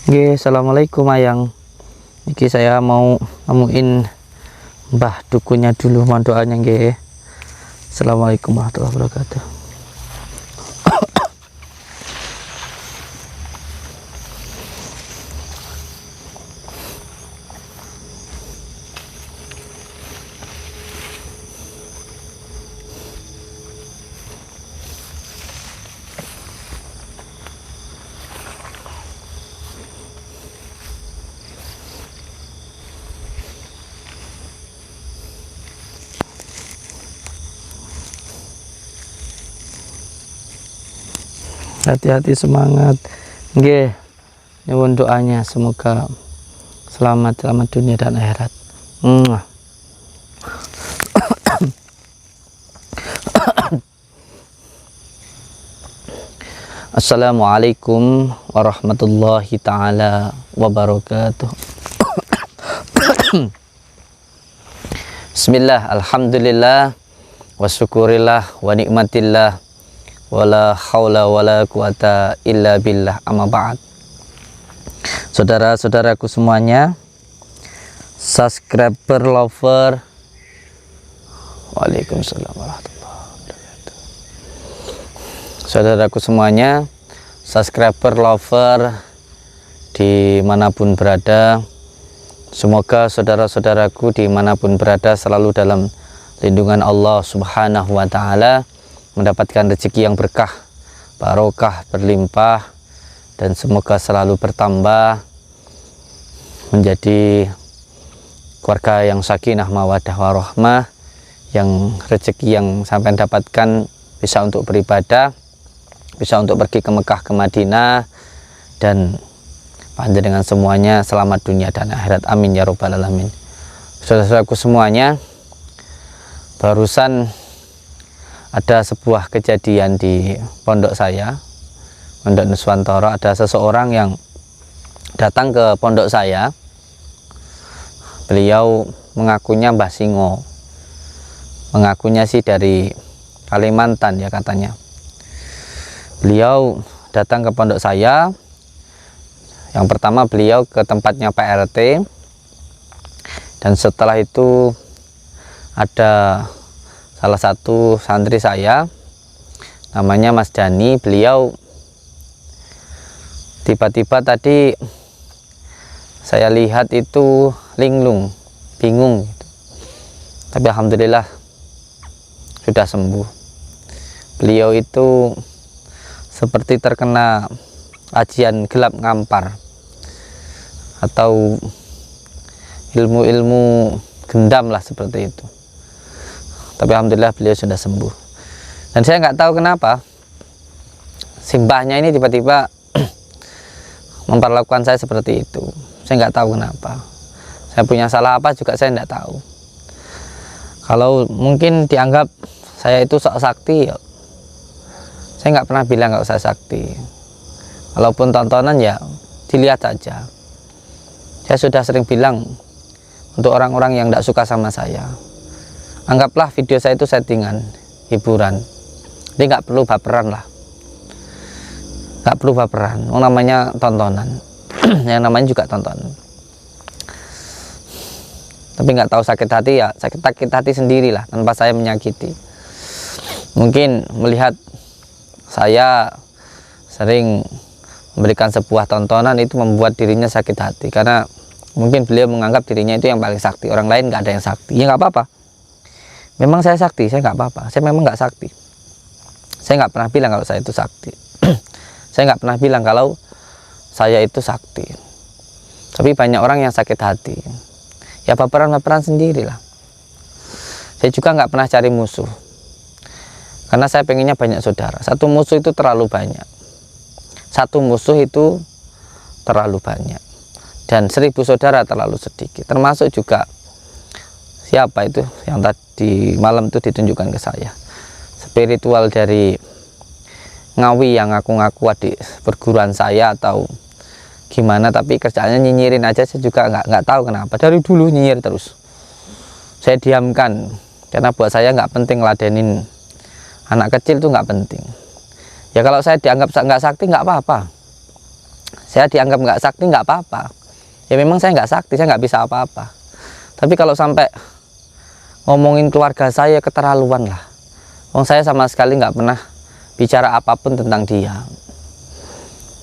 Oke, assalamualaikum Ayang. Iki saya mau nemuin Mbah dukunya dulu, mohon doanya nggih. Assalamualaikum warahmatullahi wabarakatuh. Hati-hati, semangat nggih. Nyuwun doanya semoga selamat dunia dan akhirat. Assalamualaikum warahmatullahi taala wabarakatuh. Bismillah, alhamdulillah, wa syukurillah, wa nikmatillah, wala haula wala quwata illa billah, amma ba'd. Saudara-saudaraku semuanya, subscriber, lover, waalaikumsalam warahmatullahi wabarakatuh. Saudaraku semuanya, subscriber, lover, dimanapun berada, semoga saudara-saudaraku dimanapun berada selalu dalam lindungan Allah subhanahu wa ta'ala, mendapatkan rezeki yang berkah, barokah, berlimpah, dan semoga selalu bertambah menjadi keluarga yang sakinah mawaddah warahmah, yang rezeki yang sampai dapatkan bisa untuk beribadah, bisa untuk pergi ke Mekah, ke Madinah, dan panjang dengan semuanya selamat dunia dan akhirat, amin ya robbal alamin. Saudara-saudaraku semuanya, barusan ada sebuah kejadian di pondok saya, Pondok Nuswantoro. Ada seseorang yang datang ke pondok saya. Beliau mengakunya Mbah Singo, mengakunya sih dari Kalimantan ya katanya. Beliau datang ke pondok saya. Yang pertama beliau ke tempatnya Pak RT, dan setelah itu ada salah satu santri saya, namanya Mas Dani. Beliau tiba-tiba tadi saya lihat itu linglung, bingung gitu. Tapi alhamdulillah sudah sembuh. Beliau itu seperti terkena ajian gelap ngampar atau ilmu-ilmu gendam lah, seperti itu. Tapi alhamdulillah beliau sudah sembuh. Dan saya nggak tahu kenapa simbahnya ini tiba-tiba memperlakukan saya seperti itu. Saya nggak tahu kenapa. Saya punya salah apa juga saya nggak tahu. Kalau mungkin dianggap saya itu sok sakti, ya saya nggak pernah bilang kalau saya sakti. Walaupun tontonan ya dilihat saja. Saya sudah sering bilang untuk orang-orang yang nggak suka sama saya, anggaplah video saya itu settingan, hiburan. Jadi nggak perlu baperan lah. Nggak perlu baperan. Namanya tontonan. Yang namanya juga tontonan. Tapi nggak tahu sakit hati ya, sakit hati sendirilah tanpa saya menyakiti. Mungkin melihat saya sering memberikan sebuah tontonan itu membuat dirinya sakit hati. Karena mungkin beliau menganggap dirinya itu yang paling sakti. Orang lain nggak ada yang sakti. Ya nggak apa-apa. Memang saya sakti, saya nggak apa-apa. Saya memang nggak sakti. Saya nggak pernah bilang kalau saya itu sakti. Saya nggak pernah bilang kalau saya itu sakti. Tapi banyak orang yang sakit hati. Ya baperan-baperan sendirilah. Saya juga nggak pernah cari musuh. Karena saya pengennya banyak saudara. Satu musuh itu terlalu banyak. Satu musuh itu terlalu banyak. Dan 1000 saudara terlalu sedikit. Termasuk juga siapa itu yang tadi malam itu ditunjukkan ke saya, spiritual dari Ngawi yang ngaku-ngaku adik perguruan saya atau gimana, tapi kerjaannya nyinyirin aja. Saya juga nggak tahu kenapa, dari dulu nyinyir terus. Saya diamkan karena buat saya nggak penting ladenin anak kecil, itu nggak penting. Ya kalau saya dianggap nggak sakti nggak apa-apa. saya dianggap nggak sakti nggak apa-apa. Ya memang saya nggak sakti, saya nggak bisa apa-apa. Tapi kalau sampai ngomongin keluarga saya keterlaluan lah. Wong saya sama sekali nggak pernah bicara apapun tentang dia.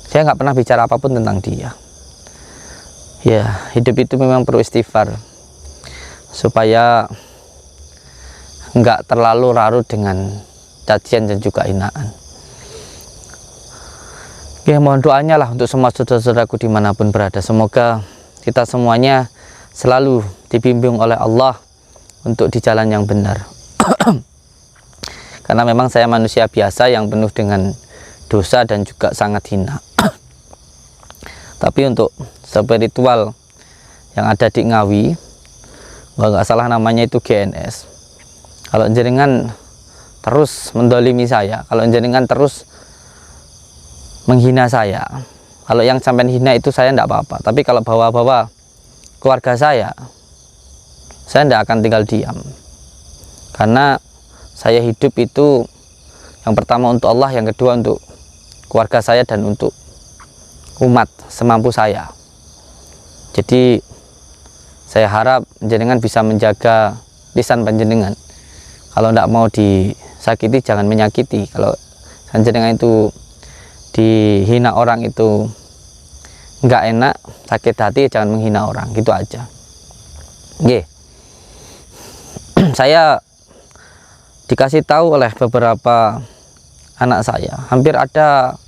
Saya nggak pernah bicara apapun tentang dia. Ya, hidup itu memang perlu istighfar supaya nggak terlalu larut dengan cacian dan juga hinaan. Ya, mohon doanya lah untuk semua saudara-saudaraku dimanapun berada. Semoga kita semuanya selalu dibimbing oleh Allah untuk di jalan yang benar. Karena memang saya manusia biasa yang penuh dengan dosa dan juga sangat hina. Tapi untuk spiritual yang ada di Ngawi, kalau nggak salah namanya itu GNS, kalau jenengan terus mendolimi saya, kalau jenengan terus menghina saya, kalau yang sampai hina itu saya tidak apa-apa. Tapi kalau bawa-bawa keluarga saya tidak akan tinggal diam. Karena saya hidup itu yang pertama untuk Allah, yang kedua untuk keluarga saya dan untuk umat semampu saya. Jadi saya harap jenengan bisa menjaga lisan panjenengan. Kalau tidak mau disakiti, jangan menyakiti. Kalau jenengan itu dihina orang itu nggak enak, sakit hati, jangan menghina orang, gitu aja. Oke. Saya dikasih tahu oleh beberapa anak saya, hampir ada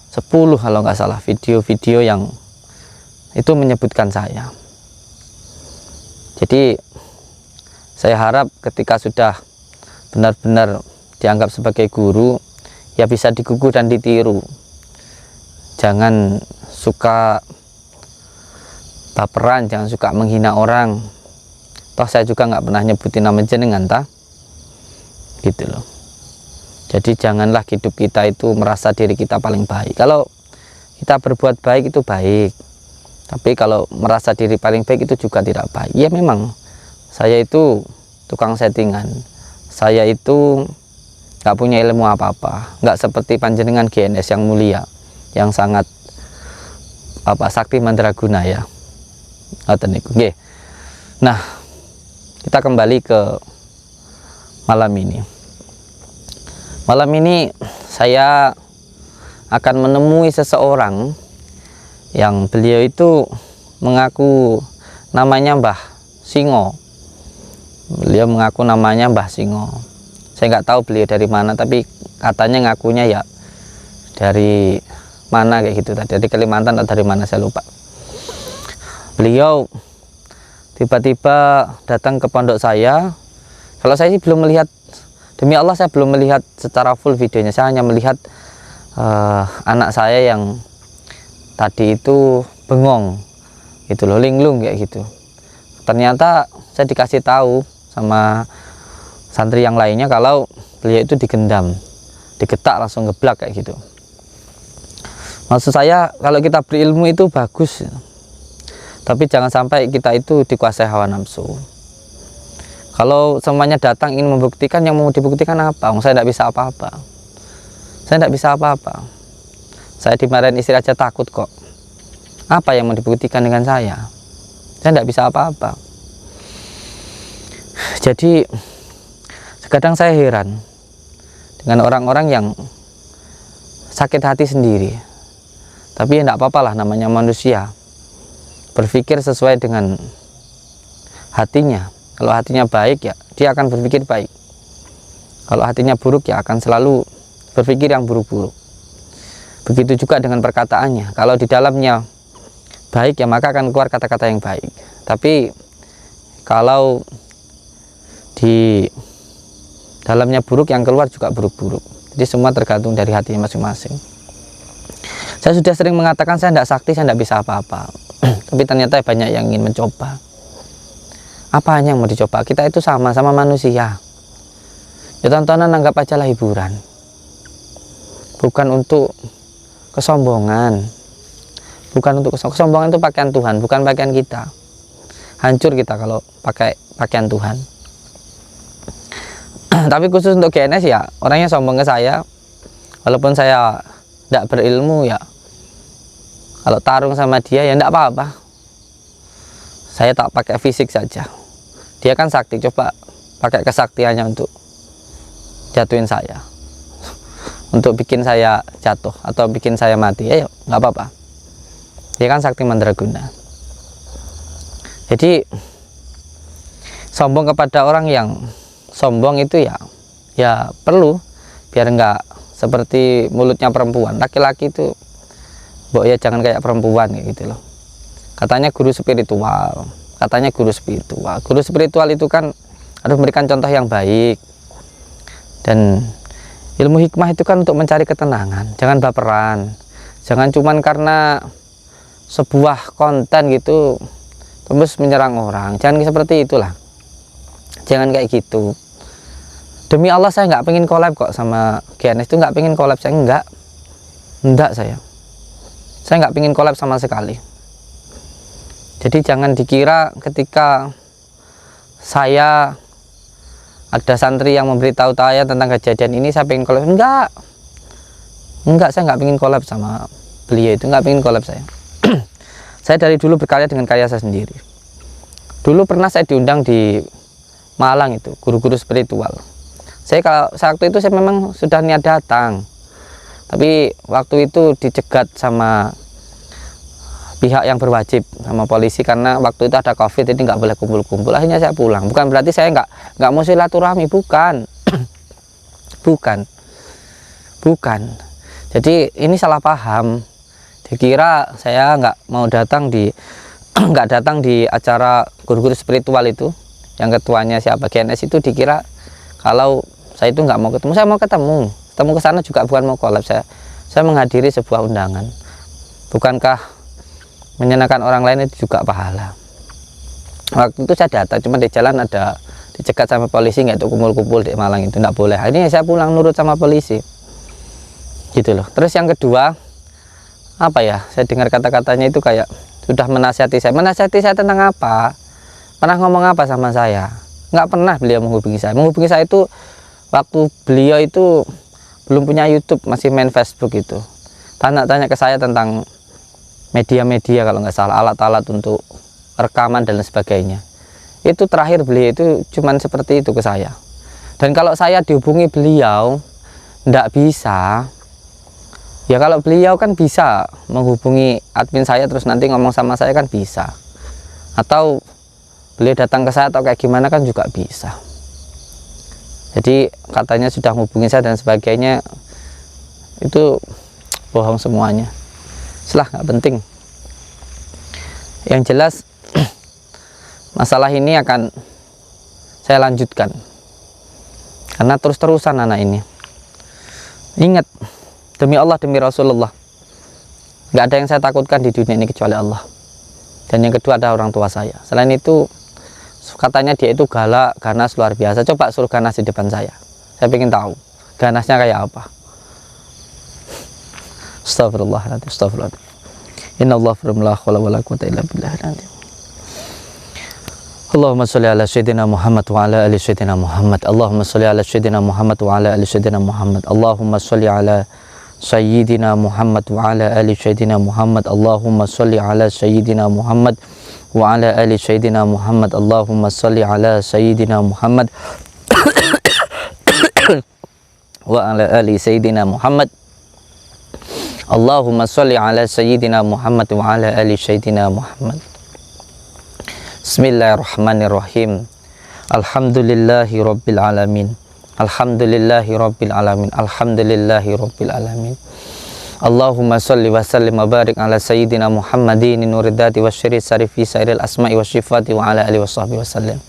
10 kalau nggak salah video-video yang itu menyebutkan saya. Jadi saya harap ketika sudah benar-benar dianggap sebagai guru, ya bisa digugu dan ditiru. Jangan suka baperan, jangan suka menghina orang. Toh saya juga nggak pernah nyebutin nama jenengan, gitu loh. Jadi janganlah hidup kita itu merasa diri kita paling baik. Kalau kita berbuat baik itu baik, tapi kalau merasa diri paling baik itu juga tidak baik. Ya memang saya itu tukang settingan, saya itu nggak punya ilmu apa-apa, nggak seperti panjenengan GNS yang mulia, yang sangat sakti mandraguna ya. Nah, kita kembali ke malam ini. Malam ini saya akan menemui seseorang yang beliau itu mengaku namanya Mbah Singo. Beliau mengaku namanya Mbah Singo. Saya nggak tahu beliau dari mana, tapi katanya ngakunya ya dari mana kayak gitu tadi, dari Kalimantan atau dari mana saya lupa. Beliau tiba-tiba datang ke pondok saya. Kalau saya sih belum melihat, demi Allah saya belum melihat secara full videonya. Saya hanya melihat anak saya yang tadi itu bengong gitu loh, linglung kayak gitu. Ternyata saya dikasih tahu sama santri yang lainnya kalau beliau itu digendam, digetak langsung geblak kayak gitu. Maksud saya kalau kita berilmu itu bagus, tapi jangan sampai kita itu dikuasai hawa nafsu. Kalau semuanya datang ingin membuktikan, yang mau dibuktikan apa? Saya tidak bisa apa-apa. Saya tidak bisa apa-apa. Saya dimarahin istri aja takut kok. Apa yang mau dibuktikan dengan saya? Saya tidak bisa apa-apa. Jadi kadang saya heran dengan orang-orang yang sakit hati sendiri. Tapi ya tidak apa-apa lah, namanya manusia. Berpikir sesuai dengan hatinya. Kalau hatinya baik ya dia akan berpikir baik. Kalau hatinya buruk ya akan selalu berpikir yang buruk-buruk. Begitu juga dengan perkataannya. Kalau di dalamnya baik ya maka akan keluar kata-kata yang baik. Tapi kalau di dalamnya buruk, yang keluar juga buruk-buruk. Jadi semua tergantung dari hatinya masing-masing. Saya sudah sering mengatakan saya tidak sakti, saya tidak bisa apa-apa. Tapi ternyata banyak yang ingin mencoba. Apa hanya yang mau dicoba? Kita itu sama-sama manusia. Ya tontonan anggap aja lah hiburan. Bukan untuk kesombongan. Bukan untuk kesombongan, itu pakaian Tuhan, bukan pakaian kita. Hancur kita kalau pakai pakaian Tuhan. Tapi khusus untuk GNS ya, orangnya sombong ke saya. Walaupun saya tidak berilmu ya, Kalau tarung sama dia ya enggak apa-apa, saya tak pakai fisik saja. Dia kan sakti, coba pakai kesaktiannya untuk jatuhin saya, untuk bikin saya jatuh atau bikin saya mati, ayo nggak apa-apa. Dia kan sakti mandraguna. Jadi sombong kepada orang yang sombong itu ya perlu, biar nggak seperti mulutnya perempuan. Laki-laki itu ya jangan kayak perempuan gitu loh. Katanya guru spiritual, guru spiritual itu kan harus memberikan contoh yang baik, dan ilmu hikmah itu kan untuk mencari ketenangan. Jangan baperan, jangan cuman karena sebuah konten gitu terus menyerang orang. Jangan seperti itulah, jangan kayak gitu. Demi Allah saya nggak pengen collab kok sama GNS, itu nggak pengen collab. Saya enggak, saya nggak pengen collab sama sekali. Jadi jangan dikira ketika saya ada santri yang memberitahu saya tentang kejadian ini saya pengen collab. Enggak, saya nggak pengen collab sama beliau, itu nggak pengen collab saya. Saya dari dulu berkarya dengan karya saya sendiri. Dulu pernah saya diundang di Malang, itu guru-guru spiritual. Kalau waktu itu saya memang sudah niat datang, tapi waktu itu dicegat sama pihak yang berwajib, sama polisi, karena waktu itu ada COVID, jadi nggak boleh kumpul-kumpul. Akhirnya saya pulang. Bukan berarti saya nggak mau silaturahmi, bukan. bukan. Jadi ini salah paham. Dikira saya nggak mau datang nggak datang di acara guru-guru spiritual itu, yang ketuanya siapa, GNS itu, dikira kalau saya itu nggak mau ketemu. Saya mau ketemu ke sana juga bukan mau collab. Saya menghadiri sebuah undangan. Bukankah menyenangkan orang lain itu juga pahala? Waktu itu saya datang, cuma di jalan ada dicegat sama polisi, nggak itu kumpul-kumpul di Malang, itu nggak boleh. Akhirnya saya pulang nurut sama polisi gitu loh. Terus yang kedua, saya dengar kata-katanya itu kayak sudah menasihati saya tentang apa, pernah ngomong apa sama saya? Nggak pernah beliau menghubungi saya itu waktu beliau itu belum punya YouTube, masih main Facebook itu. Tanya-tanya ke saya tentang media-media, kalau nggak salah alat-alat untuk rekaman dan sebagainya. Itu terakhir beliau itu cuman seperti itu ke saya. Dan kalau saya dihubungi beliau nggak bisa, ya kalau beliau kan bisa menghubungi admin saya terus nanti ngomong sama saya kan bisa, atau beliau datang ke saya atau kayak gimana kan juga bisa. Jadi katanya sudah menghubungi saya dan sebagainya, itu bohong semuanya. Setelah nggak penting. Yang jelas masalah ini akan saya lanjutkan karena terus-terusan anak ini. Ingat, demi Allah, demi Rasulullah, nggak ada yang saya takutkan di dunia ini kecuali Allah. Dan yang kedua ada orang tua saya. Selain itu, katanya dia itu galak, ganas luar biasa. Coba suruh ganas di depan saya pengen tahu ganasnya kayak apa. Astagfirullahaladzim, astagfirullahaladzim. Innallaha la haula wala quwwata illa billah. Allahumma sholli ala sayyidina Muhammad wa ala ali sayyidina Muhammad. Allahumma sholli ala sayyidina Muhammad wa ala ali sayyidina Muhammad. Allahumma sholli ala sayyidina Muhammad wa ala ali sayyidina Muhammad. Allahumma sholli ala sayyidina Muhammad wa ala ali sayyidina Muhammad. Allahumma sholli ala sayyidina Muhammad wa ala ali sayyidina Muhammad. Allahumma sholli ala sayyidina Muhammad wa ala ali sayyidina Muhammad. Bismillahirrahmanirrahim. Alhamdulillahi rabbil alamin. Alhamdulillahi rabbil alamin. Alhamdulillahi rabbil alamin. Allahumma sholli wa sallim wa barik ala sayyidina Muhammadin nuridati wa syiri sarifi sairil asma'i wa syifati wa ala alihi wa sahbihi wa sallim.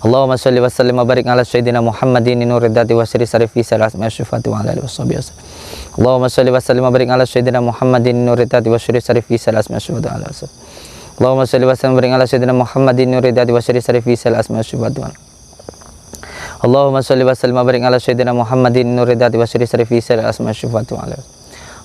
Allahumma sholli wa sallim wa barik ala sayyidina Muhammadin nuridati wa syiri sarifi sairil asma'i wa syifati wa ala alihi wa sahbihi wa sallim. Allahumma sholli wa sallim wa barik ala sayyidina Muhammadin nuridati wa syiri sarifi sairil asma'i wa syifati wa ala alihi wa sallim. Allahumma sholli wa sallim wa barik ala sayyidina Muhammadin nuridati wa syiri sarifi sairil asma'i wa syifati wa ala alihi wa sallim. Allahumma sholli wa sallim wa barik ala sayyidina Muhammadin nuridati wa syiri sarifi sairil asma'i wa syifati wa ala alihi wa sallim.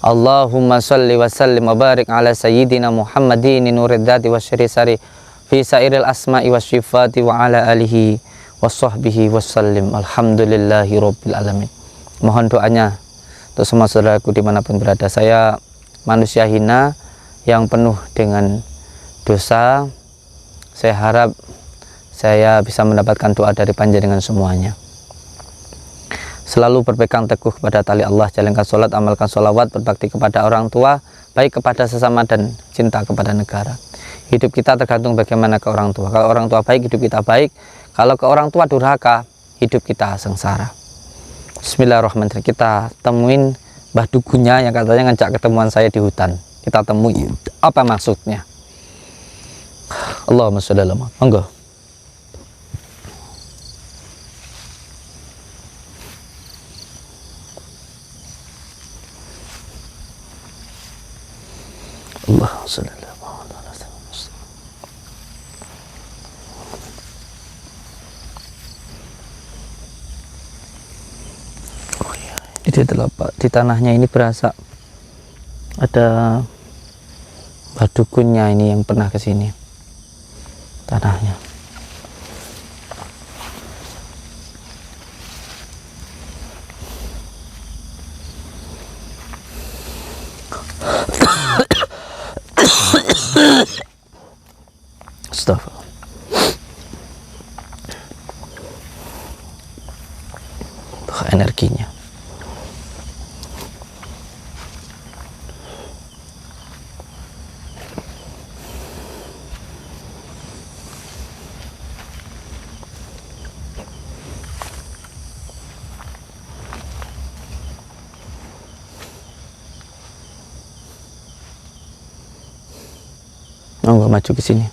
Allahumma sholli wa sallim wa barik ala sayyidina Muhammadin nuridati wa syiri sarifi fi sairil asma'i wa syifati wa ala alihi wa sahbihi wa sallim. Alhamdulillahi rabbil alamin. Mohon doanya untuk semua saudaraku dimanapun berada. Saya manusia hina yang penuh dengan dosa. Saya harap saya bisa mendapatkan doa dari panjenengan semuanya. Selalu berpegang teguh kepada tali Allah, jalankan sholat, amalkan sholawat, berbakti kepada orang tua, baik kepada sesama dan cinta kepada negara. Hidup kita tergantung bagaimana ke orang tua. Kalau orang tua baik, hidup kita baik. Kalau ke orang tua durhaka, hidup kita sengsara. Bismillahirrahmanirrahim. Kita temuin Mbah Dugunya yang katanya ngajak ketemuan saya di hutan. Kita temui apa maksudnya. Allahumma sholli ala Muhammad. Monggo. Allahumma sholli ala Muhammad. Oh ya, di tanahnya ini berasa ada Mbah Dugunnya ini yang pernah ke sini. Tanahnya. Astagfirullah. Energinya. Nggak maju ke sini.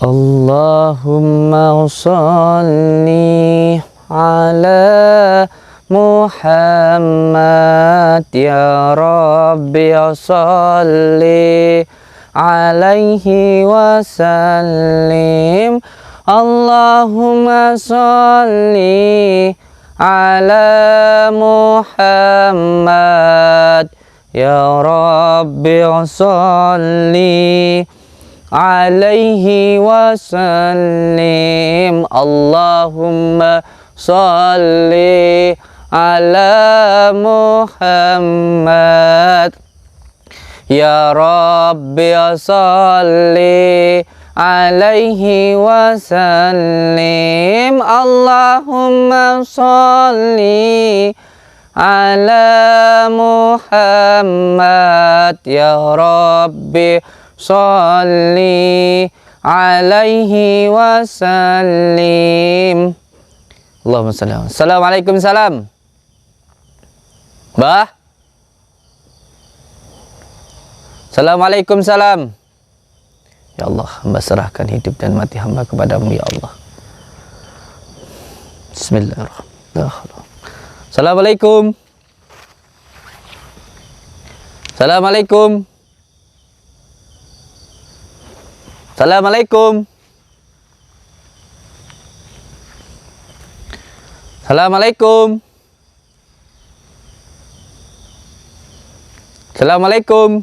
Allahumma sholli ala Muhammad ya Rabbi sholli alaihi wasallim. Allahumma sholli ala Muhammad ya Rabbi sholli alaihi wasallim. Allahumma sholli ala Muhammad ya Rabbi sholli alaihi wasallim. Allahumma sholli ala Muhammad ya Rabbi sholli alaihi wasallim. Allahumma sholli. Assalamualaikum salam. Mbah. Assalamualaikum salam. Ya Allah, hamba serahkan hidup dan mati hamba kepadamu ya Allah. Bismillahirrahmanirrahim. Assalamualaikum. Assalamualaikum. Assalamualaikum. Assalamualaikum. Assalamualaikum.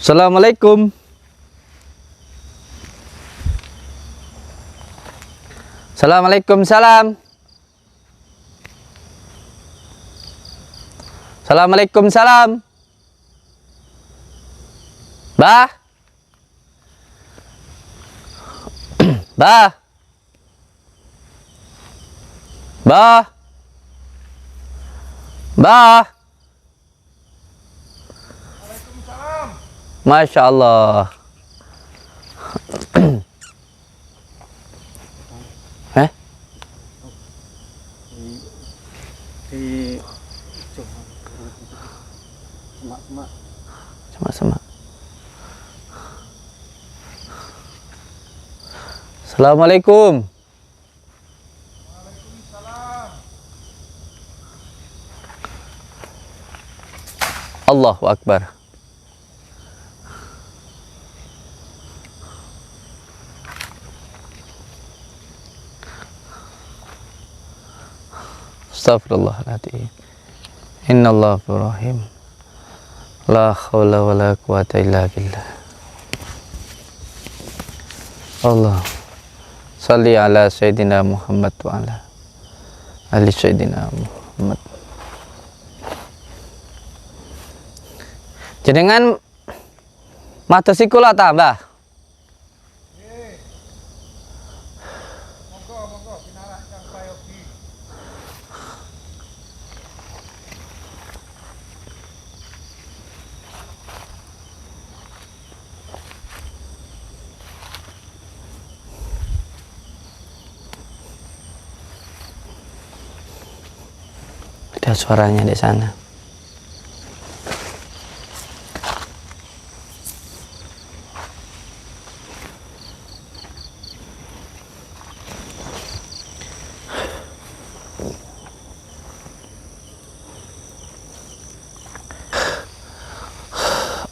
Assalamualaikum. Assalamualaikum salam. Assalamualaikum salam. Bah. Bah. Bah. Bah. Masya Allah. Sama-sama. Assalamualaikum. Waalaikumsalam. Allahu Akbar. Astagfirullahaladzim. Innallaha rahim. La haula wala quwata illa billah. Allah salli ala sayyidina Muhammad wa ala ali sayyidina Muhammad. Jenengan matur sikula ta, Mbah? Monggo pinarak Kang Prayogi. Ada suaranya di sana.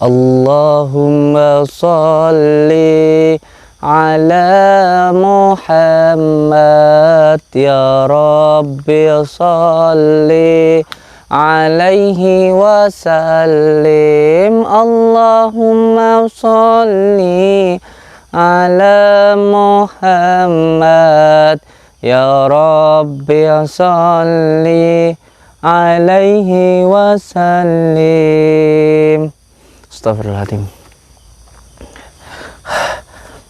Allahumma salli ala Muhammad ya Rabbi salli alaihi wasallim. Allahumma salli ala Muhammad ya Rabbi salli alaihi wasallim. Astagfirullahaladzim.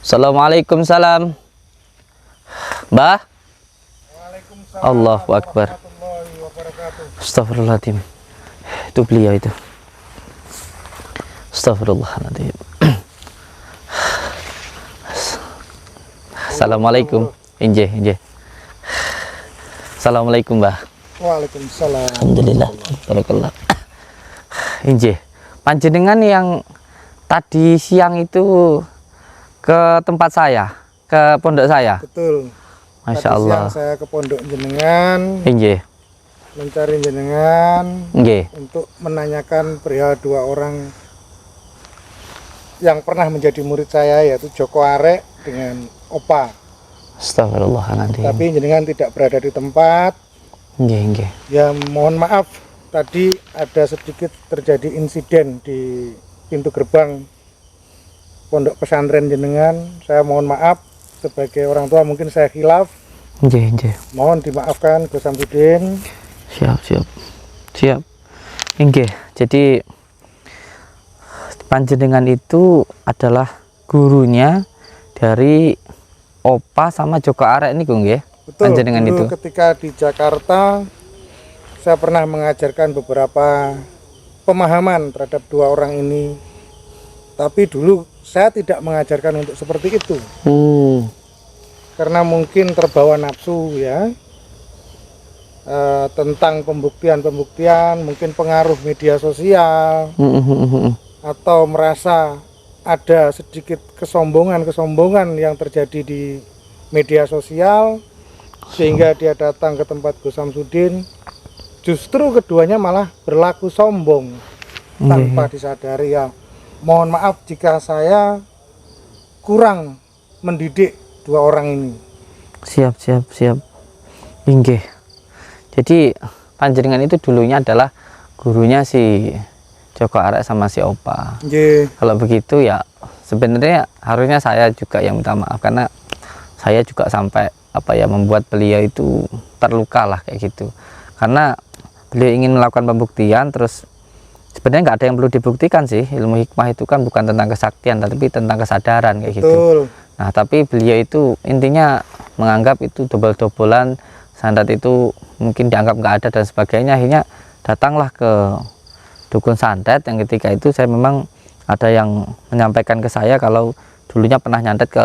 Assalamualaikum, salam. Mbah. Waalaikumsalam. Allahu Akbar. warahmatullahi wabarakatuh. Astagfirullahaladzim. Itu beliau itu. Astagfirullahaladzim. Assalamualaikum. Injih, injih. Assalamualaikum, Mbah. Waalaikumsalam. Alhamdulillah. Barakallah. Injih. Panjenengan yang tadi siang itu ke tempat saya, ke pondok saya. Betul. Masya Tadi Allah. siang saya ke pondok jenengan, Injih. mencari jenengan Injih. untuk menanyakan perihal dua orang yang pernah menjadi murid saya, yaitu Joko Arek dengan Opa. Astagfirullahaladzim. Tapi jenengan tidak berada di tempat. Injih, injih. Ya mohon maaf, tadi ada sedikit terjadi insiden di pintu gerbang pondok pesantren jenengan. Saya mohon maaf, sebagai orang tua mungkin saya khilaf. Injih, injih. Mohon dimaafkan Gus Samsudin. Siap, siap. Siap. Inggih. Jadi panjenengan itu adalah gurunya dari Opa sama Joko Arek ini, nggih. Betul, Panjenengan dulu itu. ketika di Jakarta saya pernah mengajarkan beberapa pemahaman terhadap dua orang ini. Tapi dulu saya tidak mengajarkan untuk seperti itu. Karena mungkin terbawa nafsu ya. Tentang pembuktian, mungkin pengaruh media sosial, atau merasa ada sedikit kesombongan yang terjadi di media sosial, sehingga dia datang ke tempat Gus Samsudin. Justru keduanya malah berlaku sombong tanpa disadari. Ya, mohon maaf jika saya kurang mendidik dua orang ini. Siap, siap, siap. Inggih. Jadi panjenengan itu dulunya adalah gurunya si Joko Arek sama si Opa. Kalau begitu ya sebenarnya harusnya saya juga yang minta maaf, karena saya juga sampai membuat beliau itu terluka lah kayak gitu. Karena beliau ingin melakukan pembuktian, terus sebenarnya nggak ada yang perlu dibuktikan sih. Ilmu hikmah itu kan bukan tentang kesaktian, tapi tentang kesadaran kayak gitu. Nah, tapi beliau itu intinya menganggap itu dobel-dobelan, sandat itu mungkin dianggap nggak ada dan sebagainya. Akhirnya datanglah ke dukun santet yang ketika itu saya memang ada yang menyampaikan ke saya kalau dulunya pernah nyantet ke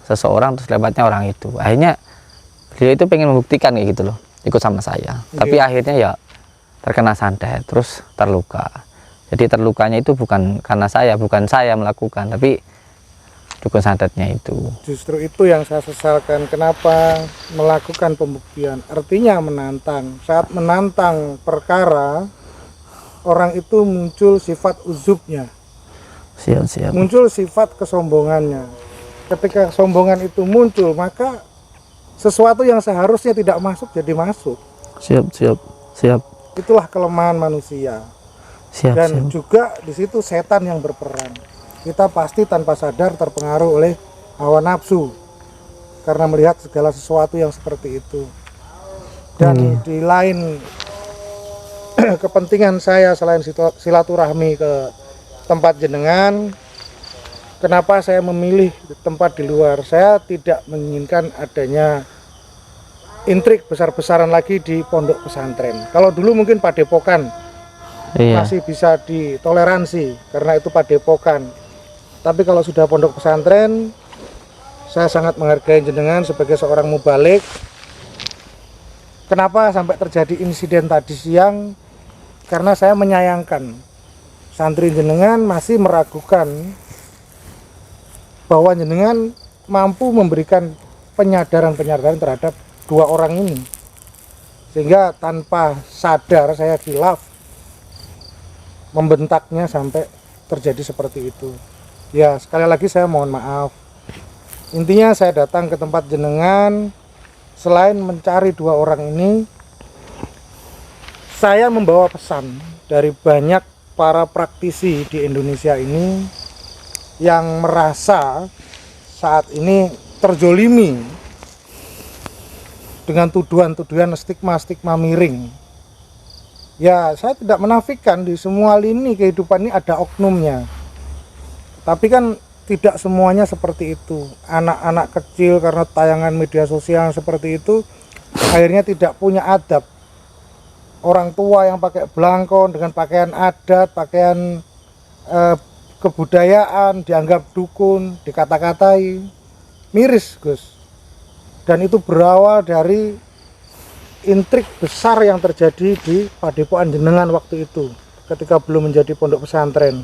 seseorang terus lewatnya orang itu. Akhirnya beliau itu pengen membuktikan kayak gitu loh, ikut sama saya. Tapi akhirnya ya terkena santet terus terluka. Jadi terlukanya itu bukan karena saya, bukan saya melakukan, tapi dukun santetnya itu. Justru itu yang saya sesalkan, kenapa melakukan pembuktian. Artinya menantang. Saat menantang perkara, orang itu muncul sifat uzubnya. Siap. Muncul sifat kesombongannya. Ketika kesombongan itu muncul, maka sesuatu yang seharusnya tidak masuk jadi masuk. Siap. Itulah kelemahan manusia. Siap, Dan siap. juga di situ setan yang berperan. Kita pasti tanpa sadar terpengaruh oleh hawa nafsu karena melihat segala sesuatu yang seperti itu. Dan di lain kepentingan saya selain silaturahmi ke tempat jenengan, kenapa saya memilih tempat di luar? Saya tidak menginginkan adanya intrik besar-besaran lagi di pondok pesantren. Kalau dulu mungkin padepokan Iya. masih bisa ditoleransi karena itu padepokan. Tapi kalau sudah pondok pesantren, saya sangat menghargai jenengan sebagai seorang mubalik. Kenapa sampai terjadi insiden tadi siang? Karena saya menyayangkan santri jenengan masih meragukan bahwa jenengan mampu memberikan penyadaran-penyadaran terhadap dua orang ini, sehingga tanpa sadar saya khilaf membentaknya sampai terjadi seperti itu. Ya, sekali lagi saya mohon maaf. Intinya saya datang ke tempat jenengan selain mencari dua orang ini, saya membawa pesan dari banyak para praktisi di Indonesia ini yang merasa saat ini terjolimi dengan tuduhan-tuduhan stigma-stigma miring. Ya, saya tidak menafikan di semua lini kehidupan ini ada oknumnya. Tapi kan tidak semuanya seperti itu. Anak-anak kecil karena tayangan media sosial seperti itu akhirnya tidak punya adab. Orang tua yang pakai belangkon dengan pakaian adat, pakaian kebudayaan dianggap dukun, dikata-katai. Miris, Gus. Dan itu berawal dari intrik besar yang terjadi di padepokan jenengan waktu itu ketika belum menjadi pondok pesantren.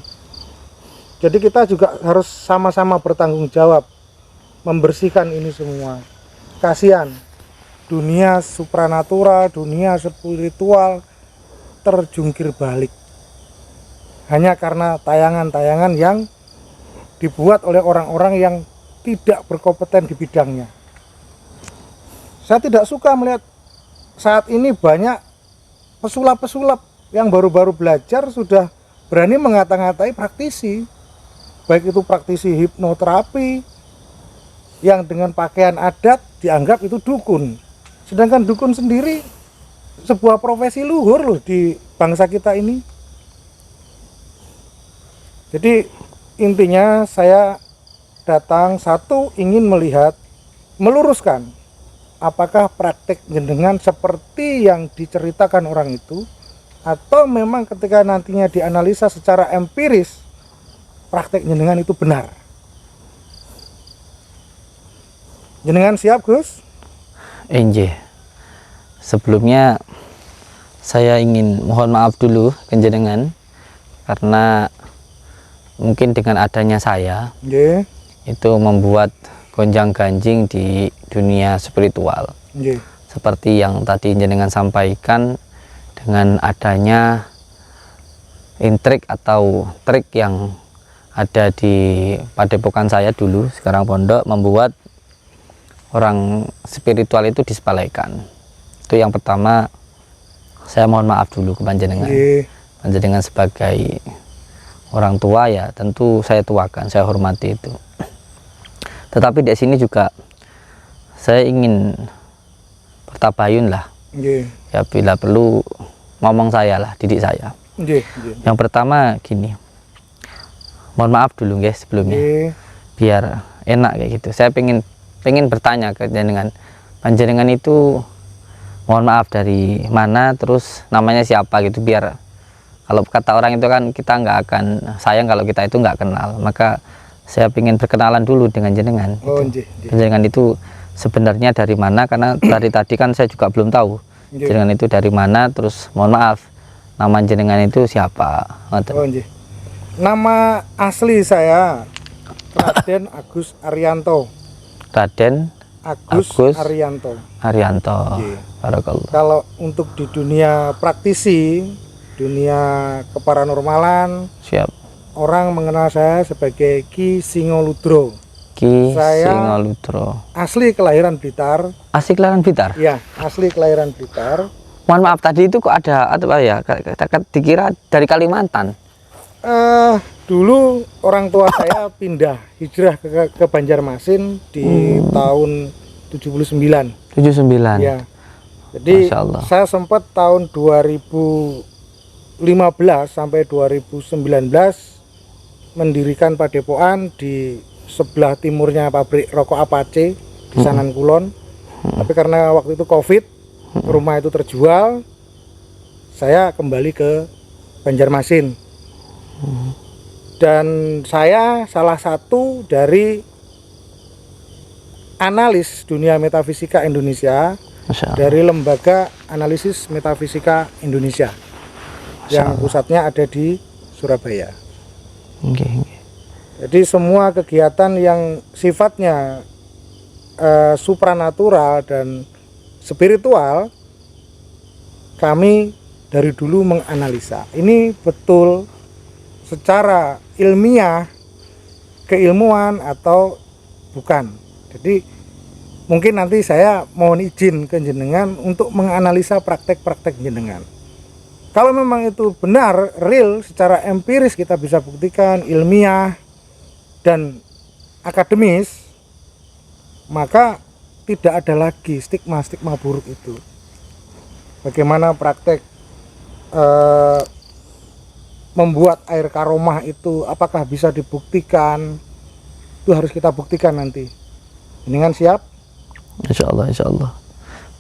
Jadi kita juga harus sama-sama bertanggung jawab membersihkan ini semua. Kasihan dunia supranatural, dunia spiritual terjungkir balik hanya karena tayangan-tayangan yang dibuat oleh orang-orang yang tidak berkompeten di bidangnya. Saya tidak suka melihat saat ini banyak pesulap-pesulap yang baru-baru belajar sudah berani mengata-ngatai praktisi, baik itu praktisi hipnoterapi yang dengan pakaian adat dianggap itu dukun, sedangkan dukun sendiri sebuah profesi luhur loh di bangsa kita ini. Jadi intinya saya datang satu ingin melihat, meluruskan apakah praktek jenengan seperti yang diceritakan orang itu, atau memang ketika nantinya dianalisa secara empiris praktek jenengan itu benar. Jenengan siap, Gus? Enje. Sebelumnya saya ingin mohon maaf dulu ke jenengan karena mungkin dengan adanya saya Nggih. itu membuat gonjang-ganjing di dunia spiritual. Nggih. Seperti yang tadi jenengan sampaikan, dengan adanya intrik atau trik yang ada di padepokan saya dulu, sekarang pondok, membuat orang spiritual itu disepelekan. Itu yang pertama, saya mohon maaf dulu ke panjenengan. Nggih. Panjenengan sebagai orang tua ya tentu saya tuakan, saya hormati itu. Tetapi di sini juga saya ingin bertabayun lah. Nggih. Ya bila perlu ngomong saya lah, didik saya. Nggih, nggih. Yang pertama gini, mohon maaf dulu guys sebelumnya, Nggih. biar enak kayak gitu. Saya pengen bertanya ke jenengan, panjenengan itu mohon maaf dari mana, terus namanya siapa gitu, biar kalau kata orang itu kan kita nggak akan sayang kalau kita itu nggak kenal. Maka saya ingin berkenalan dulu dengan jenengan. Oh, Gitu. nggih, nggih. Jenengan itu sebenarnya dari mana, karena dari tadi kan saya juga belum tahu Nggih. jenengan itu dari mana, terus mohon maaf nama jenengan itu siapa. Ngoten. Oh, nggih. Nama asli saya Raden Agus Arianto. Raden Agus Agus Arianto. Arianto. Nggih. Barakallah. Kalau untuk di dunia praktisi, dunia keparanormalan, Siap. orang mengenal saya sebagai Ki Singoludro. Ki Saya- Singoludro. Asli kelahiran Blitar. Asik kelahiran Blitar. Ya, asli kelahiran Blitar. Mohon maaf, tadi itu kok ada apa ya? Dikira dari Kalimantan. Dulu orang tua saya pindah hijrah ke Banjarmasin di tahun 79. 79. Ya. Jadi Masya Allah. saya sempat tahun 2015 sampai 2019 mendirikan padepokan di sebelah timurnya pabrik rokok Apache di Sanan Kulon. Tapi karena waktu itu Covid, rumah itu terjual, saya kembali ke Banjarmasin. Dan saya salah satu dari analis dunia metafisika Indonesia dari Lembaga Analisis Metafisika Indonesia yang pusatnya ada di Surabaya. Jadi semua kegiatan yang sifatnya supranatural dan spiritual kami dari dulu menganalisa. Ini betul secara ilmiah, keilmuan atau bukan. Jadi mungkin nanti saya mohon izin ke jenengan untuk menganalisa praktek-praktek jenengan. Kalau memang itu benar, real, secara empiris kita bisa buktikan, ilmiah dan akademis, maka tidak ada lagi stigma-stigma buruk itu. Bagaimana praktek membuat air karomah itu, apakah bisa dibuktikan, itu harus kita buktikan nanti. Jenengan siap? Insya Allah, insya Allah.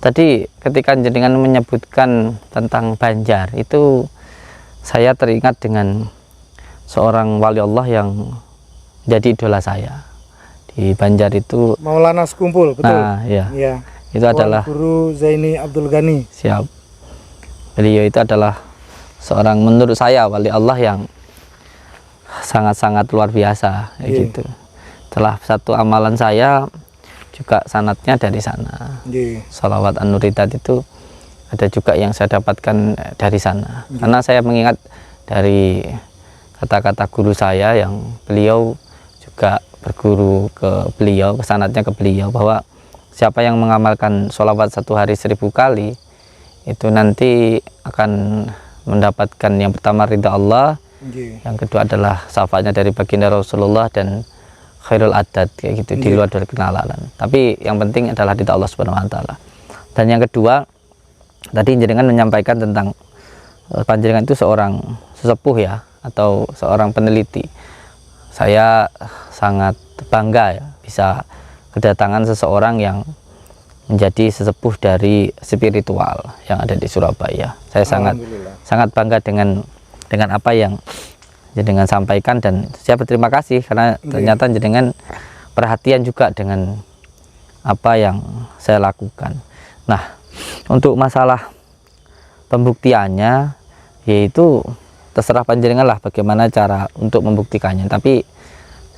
Tadi ketika jenengan menyebutkan tentang Banjar, itu saya teringat dengan seorang wali Allah yang jadi idola saya di Banjar itu. Maulana Sekumpul, betul? Nah, iya. Ya. Itu adalah Guru Zaini Abdul Ghani. Siap. Beliau itu adalah seorang, menurut saya, wali Allah yang sangat-sangat luar biasa, gitu. Setelah satu amalan saya juga sanatnya dari sana. Sholawat An-Nuridat itu ada juga yang saya dapatkan dari sana. Karena saya mengingat dari kata-kata guru saya yang beliau juga berguru ke beliau, sanatnya ke beliau, bahwa siapa yang mengamalkan sholawat 1 hari 1000 kali itu nanti akan mendapatkan yang pertama ridha Allah, yang kedua adalah syafaatnya dari baginda Rasulullah dan khairul adad, kayak gitu, di luar dari kenalan. Tapi yang penting adalah ridha Allah Subhanahu wa taala. Dan yang kedua, tadi jenengan menyampaikan tentang panjenengan itu seorang sesepuh ya, atau seorang peneliti. Saya sangat bangga ya bisa kedatangan seseorang yang menjadi sesepuh dari spiritual yang ada di Surabaya. Saya sangat bangga dengan apa yang jenengan sampaikan, dan saya berterima kasih karena ternyata jenengan perhatian juga dengan apa yang saya lakukan. Nah, untuk masalah pembuktiannya, yaitu terserah panjenengan lah bagaimana cara untuk membuktikannya. Tapi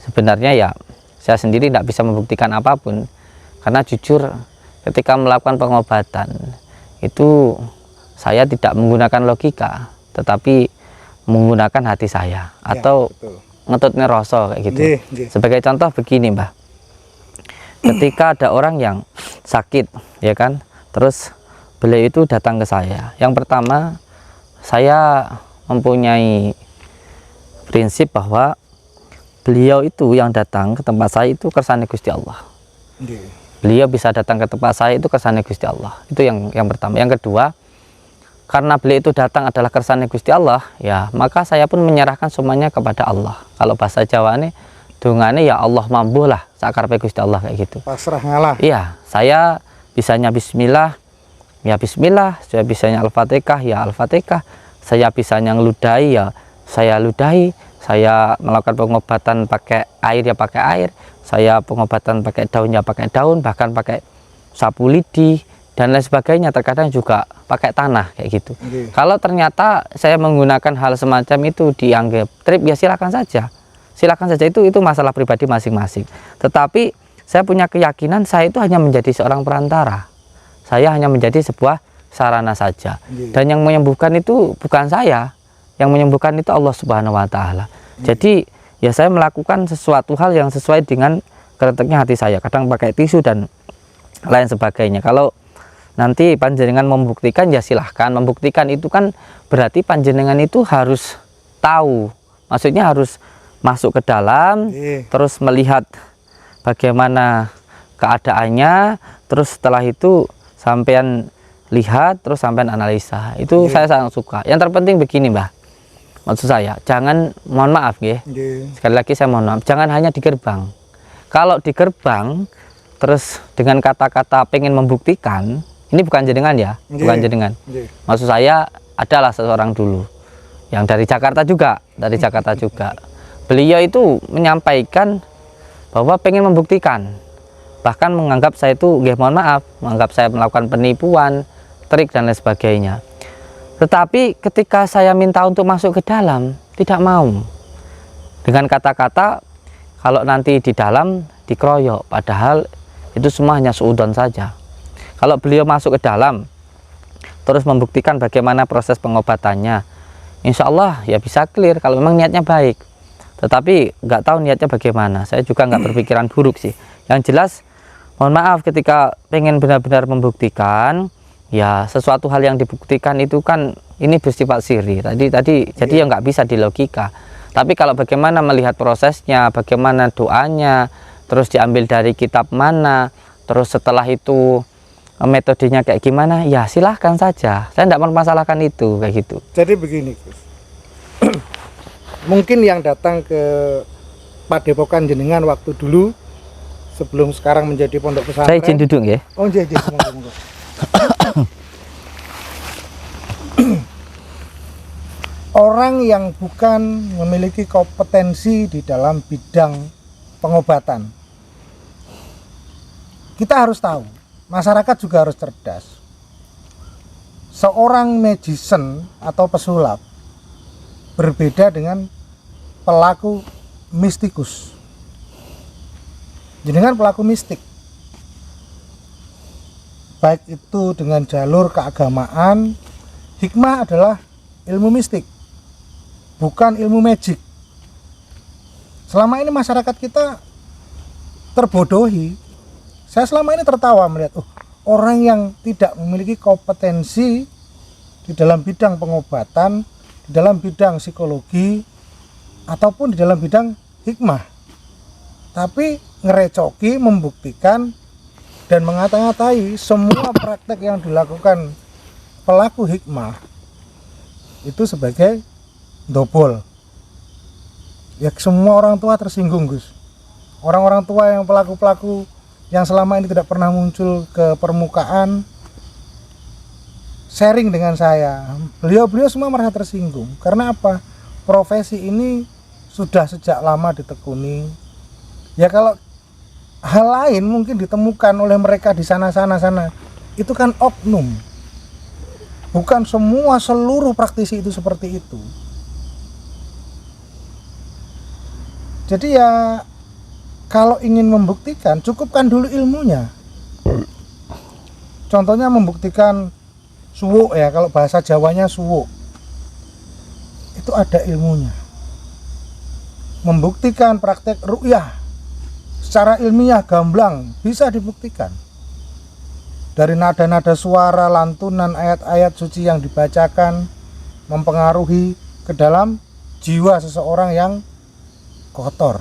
sebenarnya ya saya sendiri tidak bisa membuktikan apapun, karena jujur ketika melakukan pengobatan itu saya tidak menggunakan logika, tetapi menggunakan hati saya, atau ngetutnya rasa kayak gitu. Sebagai contoh begini, Mbah. Ketika ada orang yang sakit, ya kan, terus beliau itu datang ke saya. Yang pertama, saya mempunyai prinsip bahwa beliau itu yang datang ke tempat saya itu kersane Gusti Allah. Beliau bisa datang ke tempat saya itu kersane Gusti Allah. Itu yang pertama. Yang kedua, karena beliau itu datang adalah kersane Gusti Allah, ya maka saya pun menyerahkan semuanya kepada Allah. Kalau bahasa Jawa ini dungane ya Allah mampu lah sakarepe Gusti Allah, kayak gitu. Pasrah ngalah. Iya, saya bisanya bismillah, ya bismillah. Saya bisanya Al-Fatihah, ya Al-Fatihah. Saya bisanya ngeludahi, ya saya ludahi. Saya melakukan pengobatan pakai air, ya pakai air. Saya pengobatan pakai daun, ya pakai daun, bahkan pakai sapu lidi dan lain sebagainya, terkadang juga pakai tanah kayak gitu. Kalau ternyata saya menggunakan hal semacam itu dianggap trip, ya silakan saja, itu masalah pribadi masing-masing. Tetapi saya punya keyakinan saya itu hanya menjadi seorang perantara, saya hanya menjadi sebuah sarana saja. Dan yang menyembuhkan itu bukan saya, yang menyembuhkan itu Allah Subhanahu wa taala. Jadi ya saya melakukan sesuatu hal yang sesuai dengan kereteknya hati saya, kadang pakai tisu dan lain sebagainya. Kalau nanti panjenengan membuktikan, ya silahkan. Membuktikan itu kan berarti panjenengan itu harus tahu, maksudnya harus masuk ke dalam, terus melihat bagaimana keadaannya, terus setelah itu sampean lihat, terus sampean analisa. Itu saya sangat suka. Yang terpenting begini, Mbah, maksud saya, jangan, mohon maaf ya, sekali lagi saya mohon maaf, jangan hanya di gerbang. Kalau di gerbang terus dengan kata-kata pengen membuktikan, ini bukan jenengan ya, bukan jenengan. Maksud saya adalah seseorang dulu yang dari Jakarta juga, Beliau itu menyampaikan bahwa pengen membuktikan, bahkan menganggap saya itu, mohon maaf, menganggap saya melakukan penipuan, trik dan lain sebagainya. Tetapi ketika saya minta untuk masuk ke dalam, tidak mau. Dengan kata-kata kalau nanti di dalam dikeroyok, padahal itu semua hanya suudon saja. Kalau beliau masuk ke dalam, terus membuktikan bagaimana proses pengobatannya, insya Allah ya bisa clear kalau memang niatnya baik. Tetapi nggak tahu niatnya bagaimana. Saya juga nggak berpikiran buruk sih. Yang jelas, mohon maaf, ketika pengen benar-benar membuktikan, ya sesuatu hal yang dibuktikan itu kan ini bersifat sirri. Jadi ya nggak bisa dilogika. Tapi kalau bagaimana melihat prosesnya, bagaimana doanya, terus diambil dari kitab mana, terus setelah itu metodenya kayak gimana, ya silahkan saja. Saya tidak mempermasalahkan itu kayak gitu. Jadi begini, Gus. Mungkin yang datang ke Padepokan jenengan waktu dulu sebelum sekarang menjadi pondok pesantren. Saya izin duduk ya. Oh, izin. Monggo. Orang yang bukan memiliki kompetensi di dalam bidang pengobatan. Kita harus tahu, masyarakat juga harus cerdas. Seorang magician atau pesulap berbeda dengan pelaku mistikus. Jenengan pelaku mistik, baik itu dengan jalur keagamaan. Hikmah adalah ilmu mistik, bukan ilmu magic. Selama ini masyarakat kita terbodohi. Saya selama ini tertawa melihat orang yang tidak memiliki kompetensi di dalam bidang pengobatan, di dalam bidang psikologi, ataupun di dalam bidang hikmah, tapi ngerecoki, membuktikan, dan mengata-ngatai semua praktek yang dilakukan pelaku hikmah itu sebagai dobol. Ya, semua orang tua tersinggung, Gus. Orang-orang tua yang pelaku-pelaku yang selama ini tidak pernah muncul ke permukaan sharing dengan saya, beliau semua merasa tersinggung. Karena apa? Profesi ini sudah sejak lama ditekuni. Ya, kalau hal lain mungkin ditemukan oleh mereka di sana, itu kan oknum. Bukan semua seluruh praktisi itu seperti itu. Jadi ya, kalau ingin membuktikan, cukupkan dulu ilmunya. Contohnya membuktikan suwuk ya, kalau bahasa Jawanya suwuk, itu ada ilmunya. Membuktikan praktek ru'yah secara ilmiah gamblang bisa dibuktikan. Dari nada-nada suara, lantunan, ayat-ayat suci yang dibacakan mempengaruhi ke dalam jiwa seseorang yang kotor.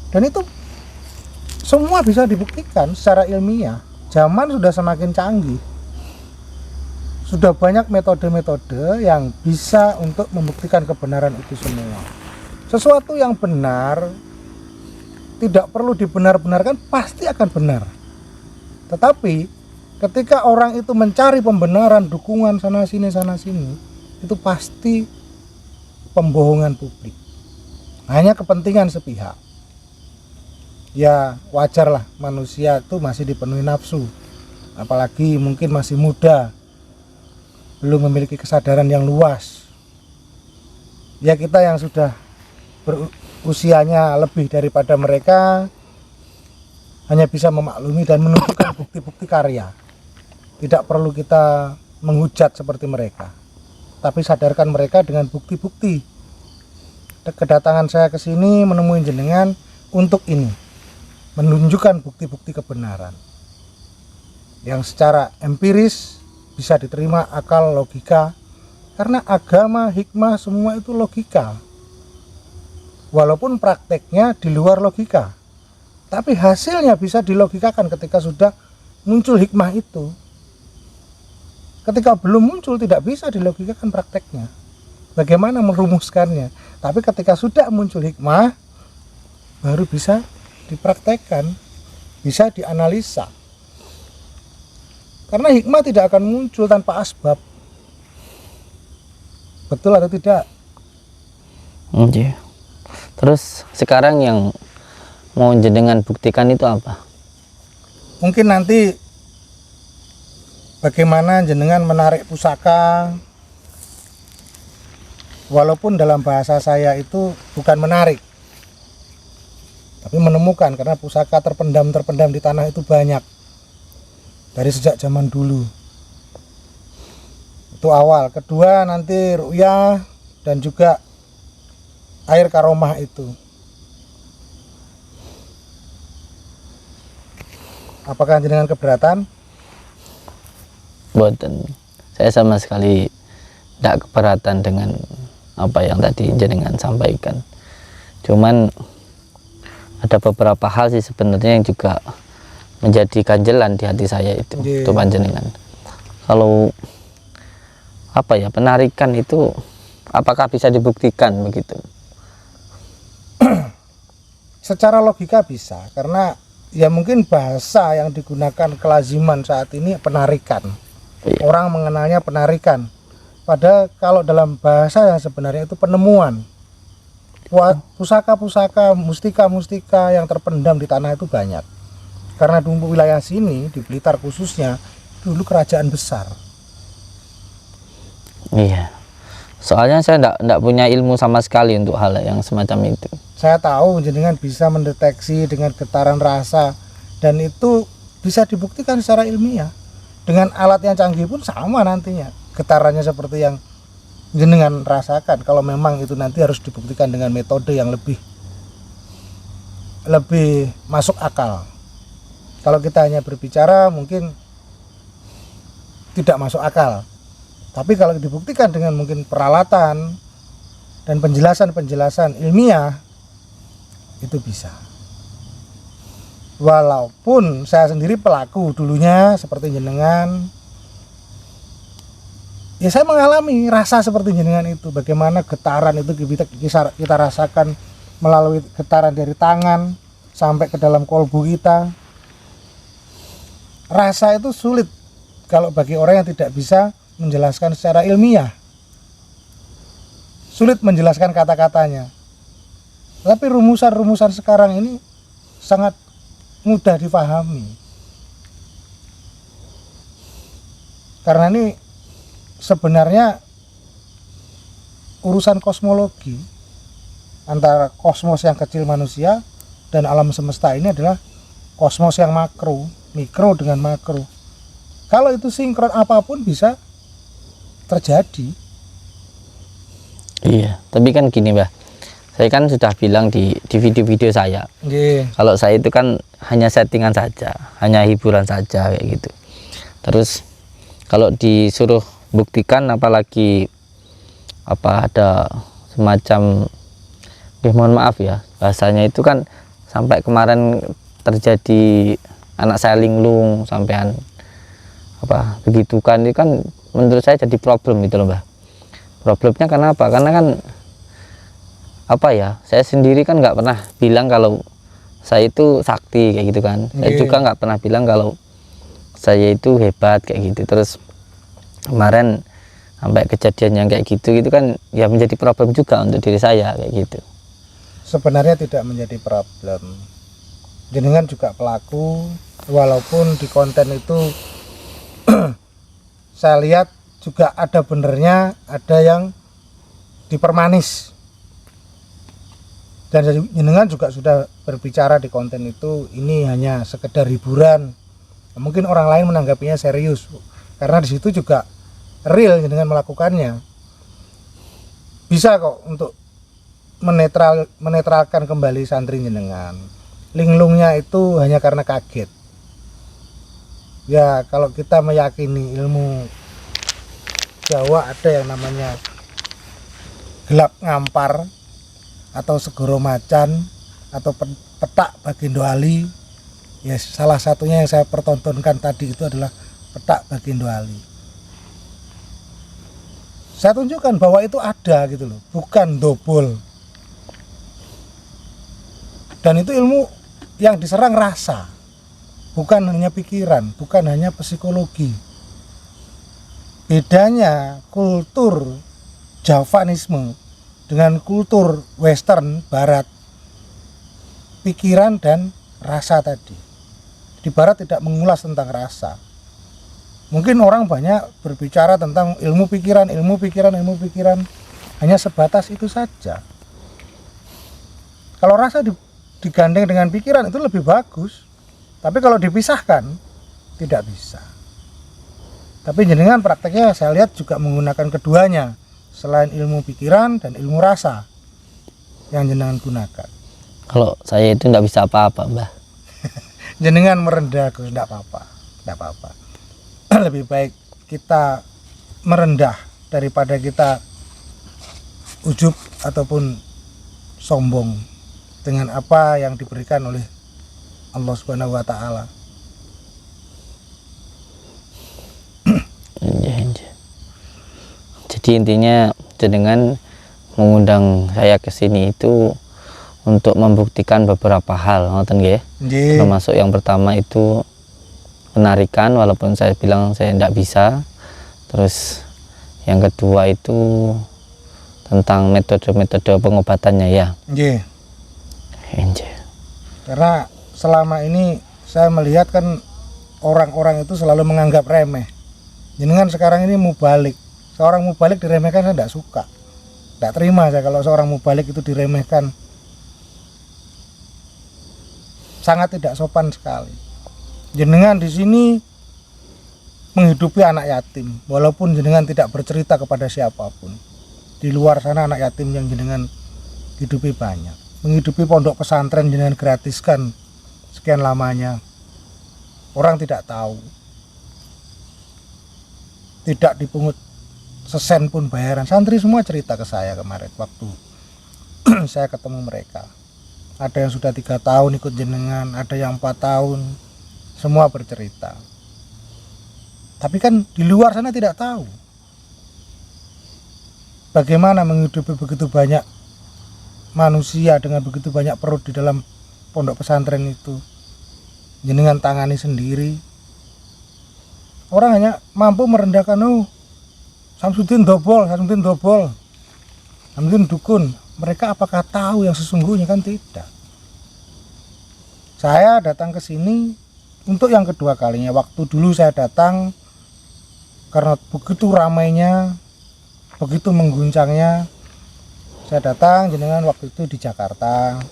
Dan itu semua bisa dibuktikan secara ilmiah. Zaman sudah semakin canggih. Sudah banyak metode-metode yang bisa untuk membuktikan kebenaran itu semua. Sesuatu yang benar tidak perlu dibenar-benarkan, pasti akan benar. Tetapi ketika orang itu mencari pembenaran, dukungan sana sini, itu pasti pembohongan publik. Hanya kepentingan sepihak. Ya wajarlah, manusia itu masih dipenuhi nafsu, apalagi mungkin masih muda, belum memiliki kesadaran yang luas. Ya, kita yang sudah berusianya lebih daripada mereka hanya bisa memaklumi dan menunjukkan bukti-bukti karya. Tidak perlu kita menghujat seperti mereka, tapi sadarkan mereka dengan bukti-bukti. Kedatangan saya ke sini menemui jenengan untuk ini, menunjukkan bukti-bukti kebenaran. yang secara empiris bisa diterima, akal, logika. Karena agama, hikmah semua itu logika. Walaupun prakteknya di luar logika, tapi hasilnya bisa dilogikakan ketika sudah muncul hikmah itu. Ketika belum muncul tidak bisa dilogikakan prakteknya, bagaimana merumuskannya. Tapi ketika sudah muncul hikmah, baru bisa dipraktekkan, bisa dianalisa. Karena hikmah tidak akan muncul tanpa asbab. Betul atau tidak? Iya. Terus sekarang yang mau jenengan buktikan itu apa? Mungkin nanti bagaimana jenengan menarik pusaka, walaupun dalam bahasa saya itu bukan menarik, tapi menemukan, karena pusaka terpendam di tanah itu banyak dari sejak zaman dulu. Itu awal. Kedua nanti ru'yah dan juga air karomah itu. Apakah jenengan keberatan? Boten. Saya sama sekali tidak keberatan dengan apa yang tadi jenengan sampaikan. Cuman ada beberapa hal sih sebenarnya yang juga menjadi ganjelan di hati saya itu, itu panjenengan. Kalau apa ya, penarikan itu apakah bisa dibuktikan begitu? Secara logika bisa, karena ya mungkin bahasa yang digunakan kelaziman saat ini penarikan. Iya. Orang mengenalnya penarikan. Padahal kalau dalam bahasa yang sebenarnya itu penemuan. Pusaka-pusaka, mustika-mustika yang terpendam di tanah itu banyak. Karena dulu wilayah sini, di Blitar khususnya, dulu kerajaan besar. Iya. Soalnya saya enggak punya ilmu sama sekali untuk hal yang semacam itu. Saya tahu jenengan bisa mendeteksi dengan getaran rasa, dan itu bisa dibuktikan secara ilmiah. Dengan alat yang canggih pun sama nantinya. Getarannya seperti yang jenengan rasakan. Kalau memang itu nanti harus dibuktikan dengan metode yang lebih masuk akal. Kalau kita hanya berbicara mungkin tidak masuk akal. Tapi kalau dibuktikan dengan mungkin peralatan dan penjelasan-penjelasan ilmiah, itu bisa. Walaupun saya sendiri pelaku dulunya seperti jenengan, ya saya mengalami rasa seperti jenengan itu. Bagaimana getaran itu kita rasakan melalui getaran dari tangan sampai ke dalam kolbu kita. Rasa itu sulit kalau bagi orang yang tidak bisa menjelaskan secara ilmiah. Sulit menjelaskan kata-katanya. Tapi rumusan-rumusan sekarang ini sangat mudah dipahami. Karena ini sebenarnya urusan kosmologi antara kosmos yang kecil manusia dan alam semesta ini adalah kosmos yang makro, mikro dengan makro. Kalau itu sinkron apapun bisa terjadi. Iya, tapi kan gini Mbah, saya kan sudah bilang di video-video saya, kalau saya itu kan hanya settingan saja, hanya hiburan saja kayak gitu. Terus kalau disuruh buktikan, apalagi ada semacam, mohon maaf ya bahasanya itu kan, sampai kemarin terjadi anak saya linglung sampean begitu kan, itu kan menurut saya jadi problem gitu loh Mbah. Problemnya karena apa? Karena kan saya sendiri kan nggak pernah bilang kalau saya itu sakti kayak gitu kan. Saya juga nggak pernah bilang kalau saya itu hebat kayak gitu. Terus kemarin sampai kejadian yang kayak gitu kan ya menjadi problem juga untuk diri saya kayak gitu. Sebenarnya tidak menjadi problem. Jenengan juga pelaku, walaupun di konten itu saya lihat juga ada benernya, ada yang dipermanis. Dan jenengan juga sudah berbicara di konten itu, ini hanya sekedar hiburan. Mungkin orang lain menanggapinya serius, karena di situ juga real jenengan melakukannya. Bisa kok untuk menetralkan kembali santri jenengan. Linglungnya itu hanya karena kaget. Ya kalau kita meyakini ilmu Jawa ada yang namanya gelap ngampar atau segoro macan atau petak Bagindo Ali, ya salah satunya yang saya pertontonkan tadi itu adalah petak Bagindo Ali. Saya tunjukkan bahwa itu ada gitu loh, bukan dobol. Dan itu ilmu yang diserang rasa, bukan hanya pikiran, bukan hanya psikologi. Bedanya kultur Javanisme dengan kultur Western Barat, pikiran dan rasa tadi. Di Barat tidak mengulas tentang rasa. Mungkin orang banyak berbicara tentang ilmu pikiran, hanya sebatas itu saja. Kalau rasa digandeng dengan pikiran itu lebih bagus, tapi kalau dipisahkan tidak bisa. Tapi jenengan prakteknya saya lihat juga menggunakan keduanya, selain ilmu pikiran dan ilmu rasa yang jenengan gunakan. Kalau saya itu nggak bisa apa-apa, Mbah. Jenengan merendah, Gus, enggak apa-apa. Lebih baik kita merendah daripada kita ujub ataupun sombong dengan apa yang diberikan oleh Allah Subhanahu wa taala. Jadi intinya jenengan mengundang saya ke sini itu untuk membuktikan beberapa hal, ngoten nggih. Termasuk yang pertama itu penarikan, walaupun saya bilang saya tidak bisa. Terus yang kedua itu tentang metode-metode pengobatannya ya. Nggih. Nggih. Karena selama ini saya melihat kan orang-orang itu selalu menganggap remeh. Jenengan sekarang ini mubalik. Seorang mubalik diremehkan saya tidak suka. Tidak terima saya kalau seorang mubalik itu diremehkan. Sangat tidak sopan sekali. Jenengan di sini menghidupi anak yatim, walaupun jenengan tidak bercerita kepada siapapun. Di luar sana anak yatim yang jenengan hidupi banyak. Menghidupi pondok pesantren jenengan gratiskan sekian lamanya. Orang tidak tahu. Tidak dipungut sesen pun bayaran. Santri semua cerita ke saya kemarin waktu saya ketemu mereka. Ada yang sudah 3 tahun ikut jenengan, ada yang 4 tahun, semua bercerita. Tapi kan di luar sana tidak tahu bagaimana menghidupi begitu banyak manusia dengan begitu banyak perut di dalam pondok pesantren itu. Jenengan tangani sendiri. Orang hanya mampu merendahkan, Samsudin dobol, Samsudin dukun. Mereka apakah tahu yang sesungguhnya? Kan tidak. Saya datang ke sini untuk yang kedua kalinya. Waktu dulu saya datang karena begitu ramainya, begitu mengguncangnya. Saya datang jenengan waktu itu di Jakarta.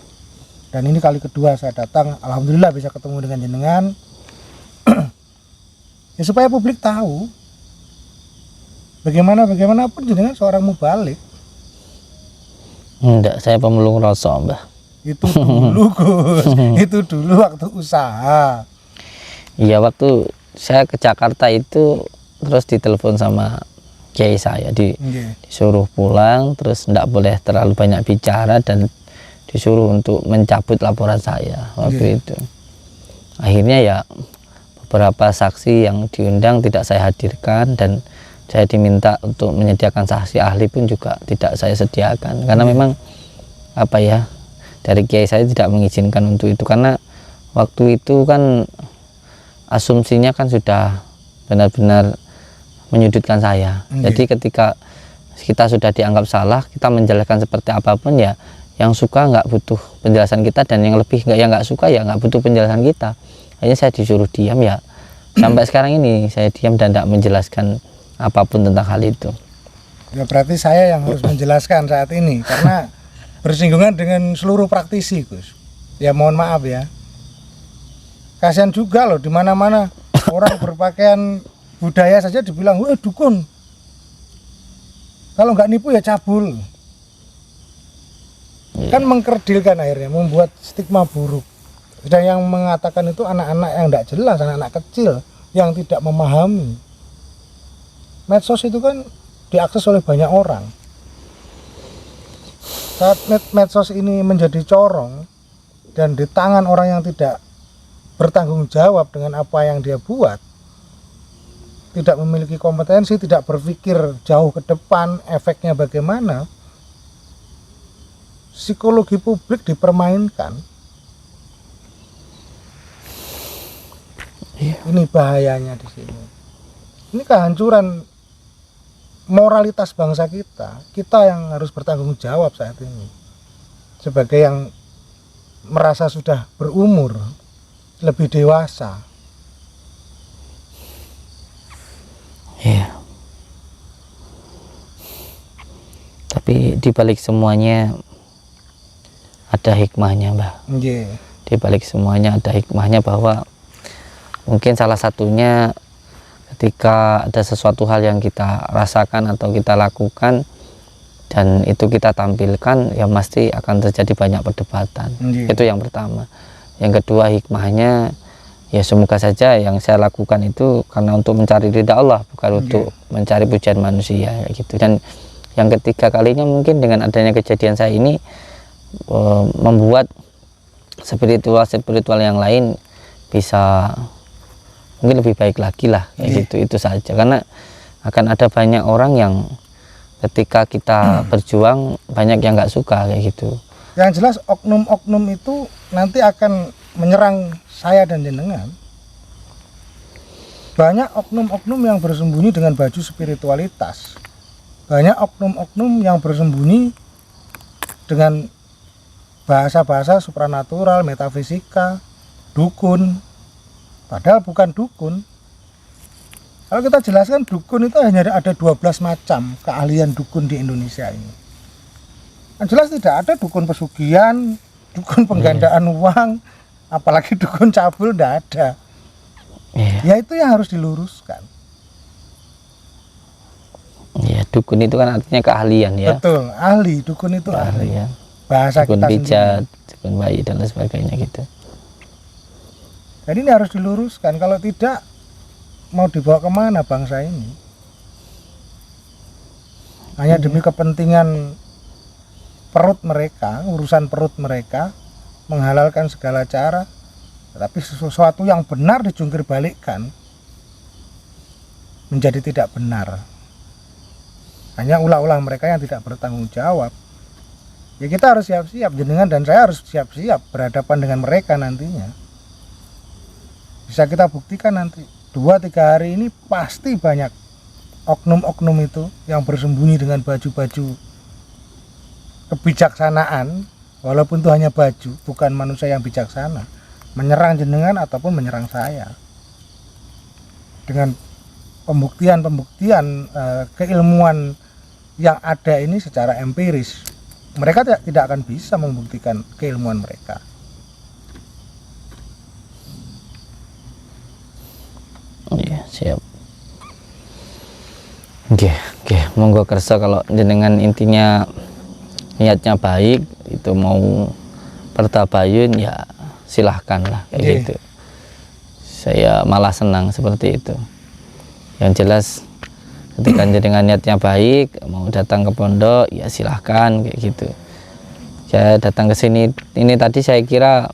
Dan ini kali kedua saya datang. Alhamdulillah bisa ketemu dengan jenengan. Ya supaya publik tahu bagaimanapun jenengan seorang mubalik. Enggak, saya pemulung rasa, Mbah. Itu dulu, Gus. Itu dulu waktu usaha. Iya, waktu saya ke Jakarta itu terus ditelepon sama kiai saya, disuruh pulang, terus enggak boleh terlalu banyak bicara dan disuruh untuk mencabut laporan saya waktu itu. Akhirnya ya beberapa saksi yang diundang tidak saya hadirkan, dan saya diminta untuk menyediakan saksi ahli pun juga tidak saya sediakan, karena memang apa ya, dari kiai saya tidak mengizinkan untuk itu, karena waktu itu kan asumsinya kan sudah benar-benar menyudutkan saya. Jadi ketika kita sudah dianggap salah, kita menjelaskan seperti apapun ya, yang suka nggak butuh penjelasan kita, dan yang lebih nggak suka ya nggak butuh penjelasan kita. Akhirnya saya disuruh diam ya. Sampai sekarang ini saya diam dan tidak menjelaskan apapun tentang hal itu. Ya berarti saya yang harus menjelaskan saat ini, karena bersinggungan dengan seluruh praktisi, Gus. Ya mohon maaf ya. Kasihan juga loh, di mana-mana orang berpakaian budaya saja dibilang, "Wah, dukun." Kalau nggak nipu ya cabul. Kan mengkerdilkan akhirnya, membuat stigma buruk. Dan yang mengatakan itu anak-anak yang tidak jelas, anak-anak kecil, yang tidak memahami. Medsos itu kan diakses oleh banyak orang. Saat medsos ini menjadi corong dan di tangan orang yang tidak bertanggung jawab dengan apa yang dia buat, tidak memiliki kompetensi, tidak berpikir jauh ke depan, efeknya bagaimana, psikologi publik dipermainkan. Ini bahayanya di sini. Ini kehancuran moralitas bangsa kita. Kita yang harus bertanggung jawab saat ini. Sebagai yang merasa sudah berumur, lebih dewasa. Iya. Tapi di balik semuanya ada hikmahnya, Mbah. Yeah. Di balik semuanya ada hikmahnya, bahwa mungkin salah satunya ketika ada sesuatu hal yang kita rasakan atau kita lakukan dan itu kita tampilkan, ya pasti akan terjadi banyak perdebatan. Itu yang pertama. Yang kedua, hikmahnya ya semoga saja yang saya lakukan itu karena untuk mencari ridha Allah, bukan untuk mencari pujian manusia, gitu. Dan yang ketiga kalinya, mungkin dengan adanya kejadian saya ini membuat spiritual yang lain bisa mungkin lebih baik lagi lah, kayak gitu. Itu saja, karena akan ada banyak orang yang ketika kita berjuang banyak yang nggak suka, kayak gitu. Yang jelas oknum-oknum itu nanti akan menyerang saya dan jenengan. Banyak oknum-oknum yang bersembunyi dengan baju spiritualitas. Banyak oknum-oknum yang bersembunyi dengan bahasa-bahasa supranatural, metafisika, dukun. Padahal bukan dukun. Kalau kita jelaskan, dukun itu hanya ada 12 macam keahlian dukun di Indonesia ini. Yang jelas tidak ada dukun pesugihan, dukun penggandaan uang, apalagi dukun cabul, tidak ada. Ya itu yang harus diluruskan. Ya, dukun itu kan artinya keahlian, ya. Betul, ahli, dukun itu ahli. Ya. Bahasa Dukun kita pijat, sendiri. dukun bayi dan lain sebagainya, gitu. Jadi ini harus diluruskan, kalau tidak mau dibawa kemana bangsa ini? Hanya demi kepentingan perut mereka, urusan perut mereka, menghalalkan segala cara, tapi sesuatu yang benar dijungkir balikkan menjadi tidak benar. Hanya ulah-ulah mereka yang tidak bertanggung jawab. Ya kita harus siap-siap, jenengan dan saya harus siap-siap berhadapan dengan mereka nantinya. Bisa kita buktikan nanti 2-3 hari ini pasti banyak oknum-oknum itu yang bersembunyi dengan baju-baju kebijaksanaan, walaupun itu hanya baju, bukan manusia yang bijaksana, menyerang jenengan ataupun menyerang saya. Dengan pembuktian keilmuan yang ada ini secara empiris, mereka tidak akan bisa membuktikan keilmuan mereka. Iya, siap. Oke, monggo kersa kalau jenengan intinya niatnya baik, itu mau pertabayun ya silahkan lah, kayak gitu. Saya malah senang seperti itu. Yang jelas ketika jenengan niatnya baik, mau datang ke pondok ya silahkan, kayak gitu. Saya datang ke sini ini tadi saya kira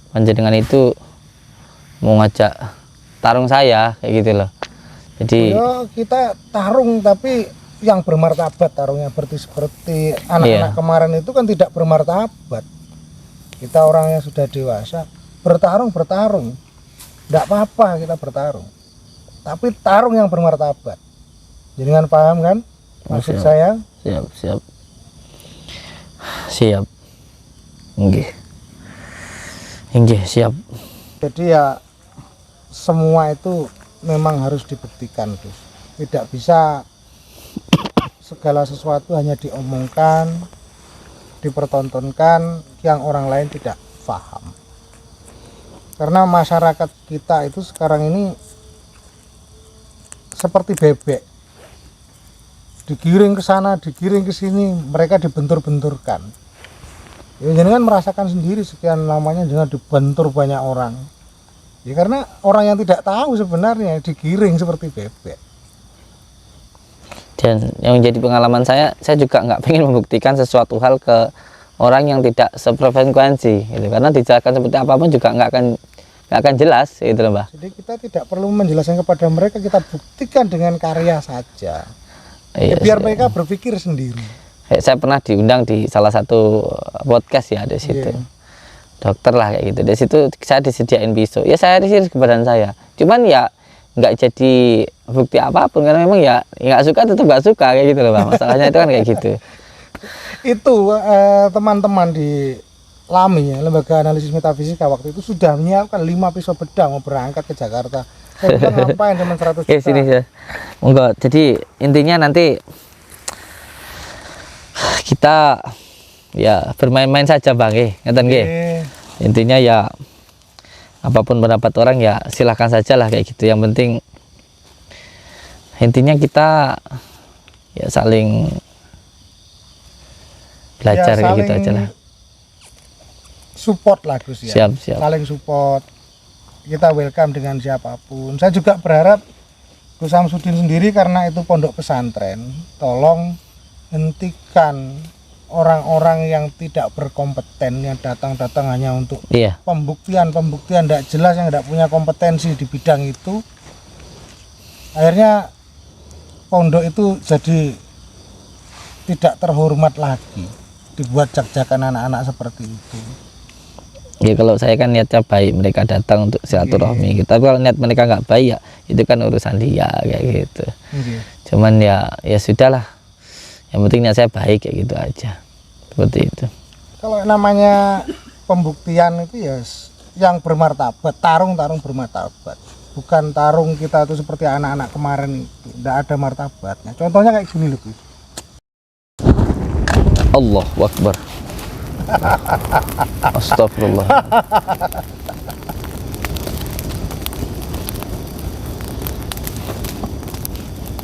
panjenengan itu mau ngajak tarung saya, kayak gitu loh. Jadi kita tarung tapi yang bermartabat, tarungnya seperti anak-anak kemarin itu kan tidak bermartabat. Kita orang yang sudah dewasa bertarung, tidak apa-apa kita bertarung, tapi tarung yang bermartabat. Jangan paham kan maksud saya? Siap. Nggih, siap. Jadi ya semua itu memang harus dibuktikan, Gus. Tidak bisa segala sesuatu hanya diomongkan, dipertontonkan yang orang lain tidak paham. Karena masyarakat kita itu sekarang ini seperti bebek, digiring ke sana, digiring ke sini, mereka dibentur-benturkan. Ya, jangan merasakan sendiri sekian lamanya jangan dibentur banyak orang. Ya karena orang yang tidak tahu sebenarnya digiring seperti bebek. Dan yang menjadi pengalaman saya juga nggak pengen membuktikan sesuatu hal ke orang yang tidak sefrekuensi gitu. Karena dijelaskan seperti apapun juga nggak akan jelas gitu loh, Mbah. Jadi kita tidak perlu menjelaskan kepada mereka, kita buktikan dengan karya saja. Iya, Biar mereka berpikir sendiri. Saya pernah diundang di salah satu podcast ya di situ. Iya. Dokter lah kayak gitu. Di situ saya disediain pisau. Ya saya risih ke badan saya. Cuman ya nggak jadi bukti apapun karena memang ya nggak suka tetap nggak suka kayak gitu loh, Bang. Masalahnya itu kan kayak gitu. Itu teman-teman di LAMI ya, Lembaga Analisis Metafisika waktu itu sudah menyiapkan 5 pisau bedah mau berangkat ke Jakarta. Saya bilang ngapain dengan 100 juta? Oke, sini ya. Enggak. Jadi intinya nanti kita ya bermain-main saja, Bang. Ngeten nggih. Intinya ya apapun pendapat orang ya silahkan saja lah kayak gitu. Yang penting intinya kita ya saling belajar Ya, kayak gitu aja lah. Support lah Gus ya. Siap, siap. Saling support. Kita welcome dengan siapapun. Saya juga berharap Gus Samsudin sendiri karena itu pondok pesantren, tolong hentikan orang-orang yang tidak berkompeten yang datang-datang hanya untuk Iya. pembuktian tidak jelas, yang tidak punya kompetensi di bidang itu. Akhirnya pondok itu jadi tidak terhormat lagi, dibuat jak-jakan anak-anak seperti itu. Ya kalau saya kan niatnya baik, mereka datang untuk silaturahmi gitu. Tapi kalau niat mereka nggak baik ya itu kan urusan dia kayak gitu. Cuman ya sudahlah. Yang penting niat saya baik kayak gitu aja. Seperti itu. Kalau namanya pembuktian itu ya yang bermartabat, tarung bermartabat. Bukan tarung kita itu seperti anak-anak kemarin itu, tidak ada martabatnya. Contohnya kayak gini loh, Gus. Allahu Akbar. Astagfirullah.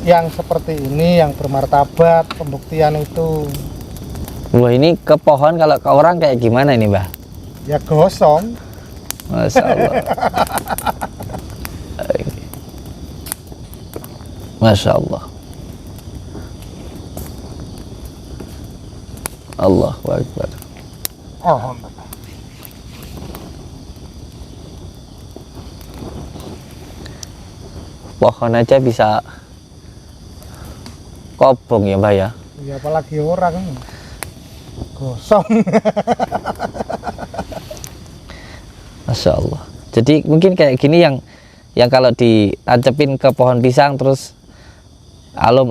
Yang seperti ini yang bermartabat, pembuktian itu Wah, ini ke pohon, kalau ke orang kayak gimana ini, Mbah? ya gosong. Masya Allah. Masya Allah. Allahu Akbar. Alhamdulillah. Pohon aja bisa kobong ya, Mbah ya. Ya apalagi orang gosong. Masya Allah. Jadi mungkin kayak gini yang kalau ditancepin ke pohon pisang terus alum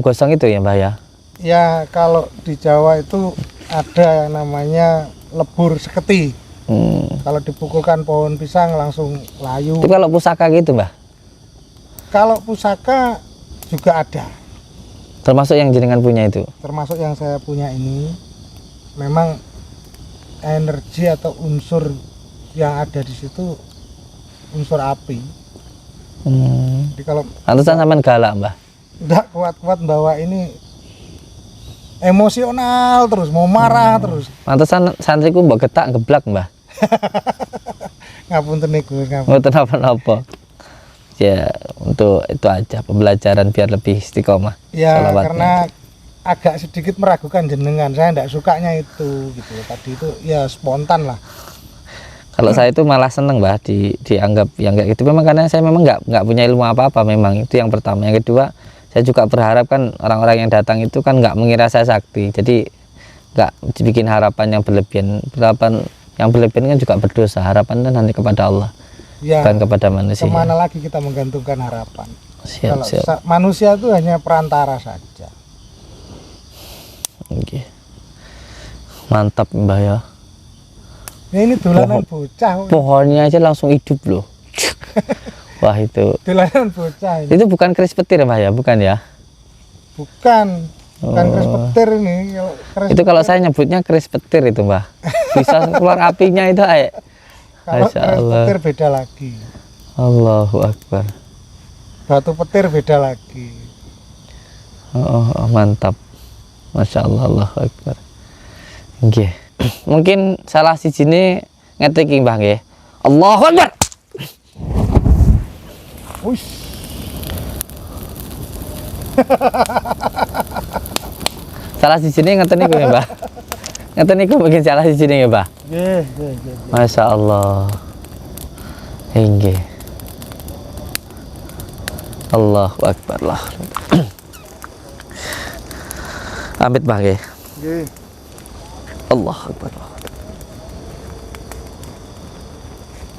gosong itu ya, Mbah ya. Ya kalau di Jawa itu ada yang namanya lebur seketi. Kalau dipukulkan pohon pisang langsung layu. Itu kalau pusaka gitu, Mbah. Kalau pusaka juga ada. Termasuk yang jenengan punya itu. Termasuk yang saya punya ini memang energi atau unsur yang ada di situ unsur api. Jadi kalau Pantesan sampean galak, Mbah. tidak kuat-kuat bawa ini emosional terus, mau marah terus. Pantesan santriku mbok getak geblak, Mbah. Ngapunten nih Gus, Mboten apa-apa. Ya, untuk itu aja pembelajaran biar lebih istiqomah. ya Shalawatnya. karena agak sedikit meragukan jenengan, saya tidak sukanya itu gitu. Tadi itu ya spontan lah. Kalau saya itu malah seneng, Mbah, dianggap yang kayak gitu. Memang karena saya memang nggak punya ilmu apa-apa, memang itu yang pertama. Yang kedua, saya juga berharap kan orang-orang yang datang itu kan nggak mengira saya sakti. Jadi nggak bikin harapan yang berlebihan. Harapan yang berlebihan kan juga berdosa. Harapan kan nanti kepada Allah, Ya bukan kepada manusia. kemana lagi kita menggantungkan harapan? Siap, Kalau siap. manusia itu hanya perantara saja. Oke. Mantap, Mbah ya. Ya ini dolanan bocah. Pohonnya aja langsung hidup loh. Wah, itu Dolanan bocah ini. itu bukan keris petir, Mbah ya, bukan ya? Bukan keris petir ini. Itu kalau saya nyebutnya keris petir itu, Mbah. Bisa keluar apinya itu, Kalau Masya keris Allah. petir beda lagi. Allahu Akbar. Batu petir beda lagi. Mantap. Masya Allah, Allahu Akbar. Nggih. Mungkin salah sijine ngetiki, Mbah nggih. Allahu Akbar. Wush. Salah sijine ngeten niku ya, Mbah. Ngeten niku mungkin salah sijine ya, Mbah. Nggih. Masya Allah. Inggih. Allahu Akbar lah. Amit Mbah nggih. Nggih. Allahu Akbar.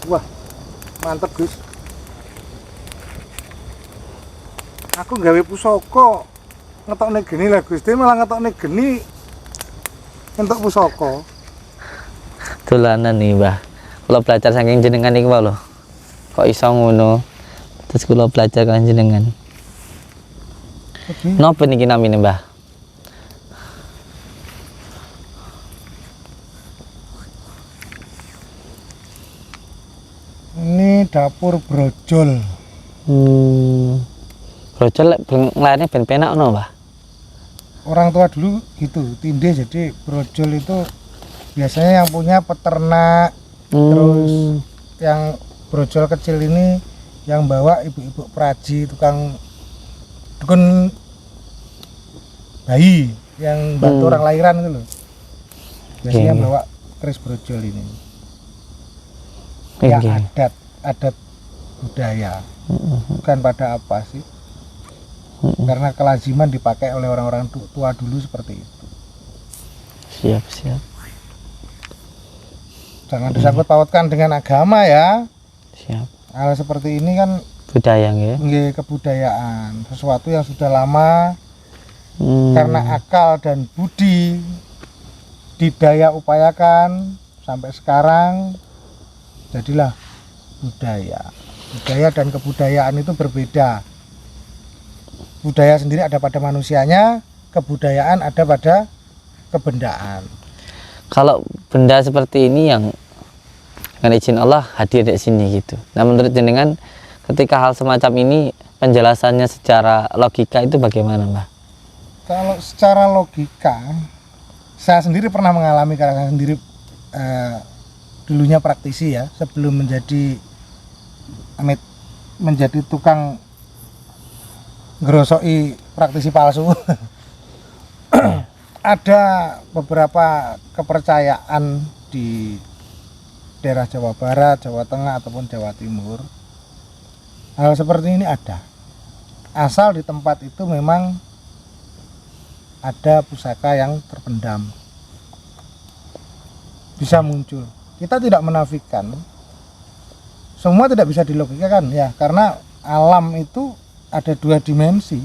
Wah, mantep Gus. Aku gawe pusaka ngetokne geni lah Gus. Dia malah ngetokne geni entuk pusaka. Dolanan nih, Mbah. Kula belajar saking jenengan niku lho. Kok iso ngono? Terus kula belajar kan jenengan. Napa niki namine, Mbah? Ini dapur brojol. Brojol lek nglayane ben penak ono, Mbah. Orang tua dulu gitu, tindih. Jadi brojol itu biasanya yang punya peternak. Terus yang brojol kecil ini yang bawa ibu-ibu peraji, tukang dukun bayi yang bantu orang lahiran itu loh. Biasanya bawa keris brojol ini. Ya adat budaya. Bukan pada apa sih? Karena kelaziman dipakai oleh orang-orang tua dulu seperti itu. Siap. Jangan disangkut pautkan dengan agama ya. Siap. Hal seperti ini kan Budaya nggih. nggih kebudayaan, sesuatu yang sudah lama karena akal dan budi didaya upayakan sampai sekarang jadilah budaya. Budaya dan kebudayaan itu berbeda. Budaya sendiri ada pada manusianya, kebudayaan ada pada kebendaan. Kalau benda seperti ini yang dengan izin Allah hadir di sini gitu. Nah, menurut jenengan ketika hal semacam ini penjelasannya secara logika itu bagaimana, Mbah? Kalau secara logika, saya sendiri pernah mengalami karena saya sendiri dulunya praktisi ya, sebelum menjadi tukang ngerosoi praktisi palsu. Ada beberapa kepercayaan di daerah Jawa Barat, Jawa Tengah ataupun Jawa Timur. Hal seperti ini ada. Asal di tempat itu memang ada pusaka yang terpendam. Bisa muncul. Kita tidak menafikan. Semua tidak bisa dilogikakan ya, karena alam itu ada dua dimensi.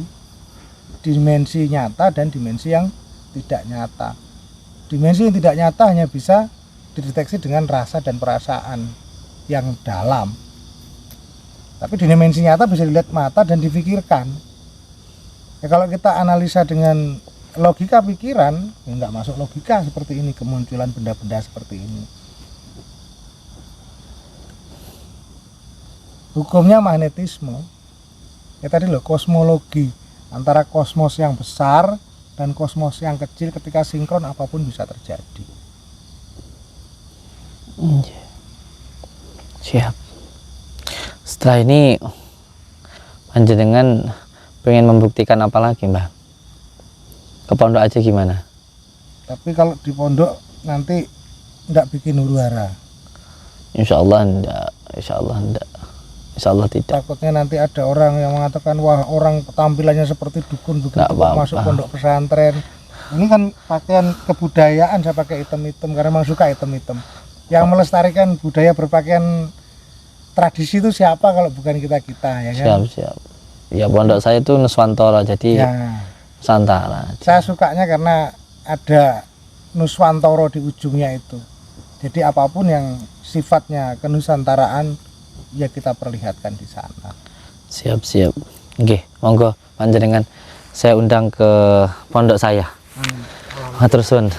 Dimensi nyata dan dimensi yang tidak nyata. Dimensi yang tidak nyata hanya bisa dideteksi dengan rasa dan perasaan yang dalam. Tapi di dimensi nyata bisa dilihat mata dan difikirkan. Ya, kalau kita analisa dengan logika pikiran, ya nggak masuk logika seperti ini, kemunculan benda-benda seperti ini. Hukumnya magnetisme. Ya tadi loh, kosmologi antara kosmos yang besar dan kosmos yang kecil, ketika sinkron apapun bisa terjadi. Siap. Setelah ini panjenengan pengen membuktikan apa lagi, Mbah? Ke pondok aja gimana? Tapi kalau di pondok nanti enggak bikin huru-hara. Insya Allah enggak. Insya Allah enggak. Insya Allah tidak. Takutnya nanti ada orang yang mengatakan, wah orang tampilannya seperti dukun begitu masuk pondok pesantren. Ini kan pakaian kebudayaan, saya pakai hitam-hitam karena memang suka hitam-hitam. Yang melestarikan budaya berpakaian tradisi itu siapa kalau bukan kita-kita, ya kan? Siap. Ya pondok saya itu Nuswantara, jadi Ya, Nusantara. saya sukanya karena ada Nuswantara di ujungnya itu. Jadi apapun yang sifatnya kenusantaraan ya kita perlihatkan di sana. Siap. Nggih, monggo panjenengan saya undang ke pondok saya. Matur suwun.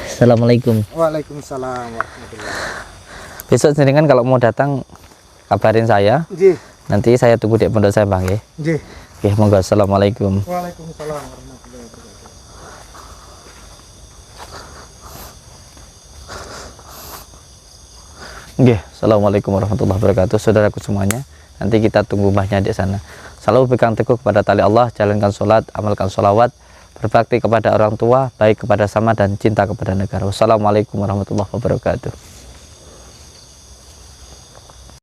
Assalamualaikum. Waalaikumsalam warahmatullahi. Besok jenengan kalau mau datang kabarin saya. Nggih. Nanti saya tunggu di pondok saya, Bang, nggih. Nggih. Nggih, monggo. Assalamualaikum. Waalaikumsalam warahmatullahi wabarakatuh. Nggih, assalamualaikum warahmatullahi wabarakatuh, saudaraku semuanya. Nanti kita tunggu mbahnya di sana. Selalu pegang teguh kepada tali Allah, jalankan sholat, amalkan sholawat, berbakti kepada orang tua, baik kepada sama dan cinta kepada negara. Wassalamualaikum warahmatullahi wabarakatuh.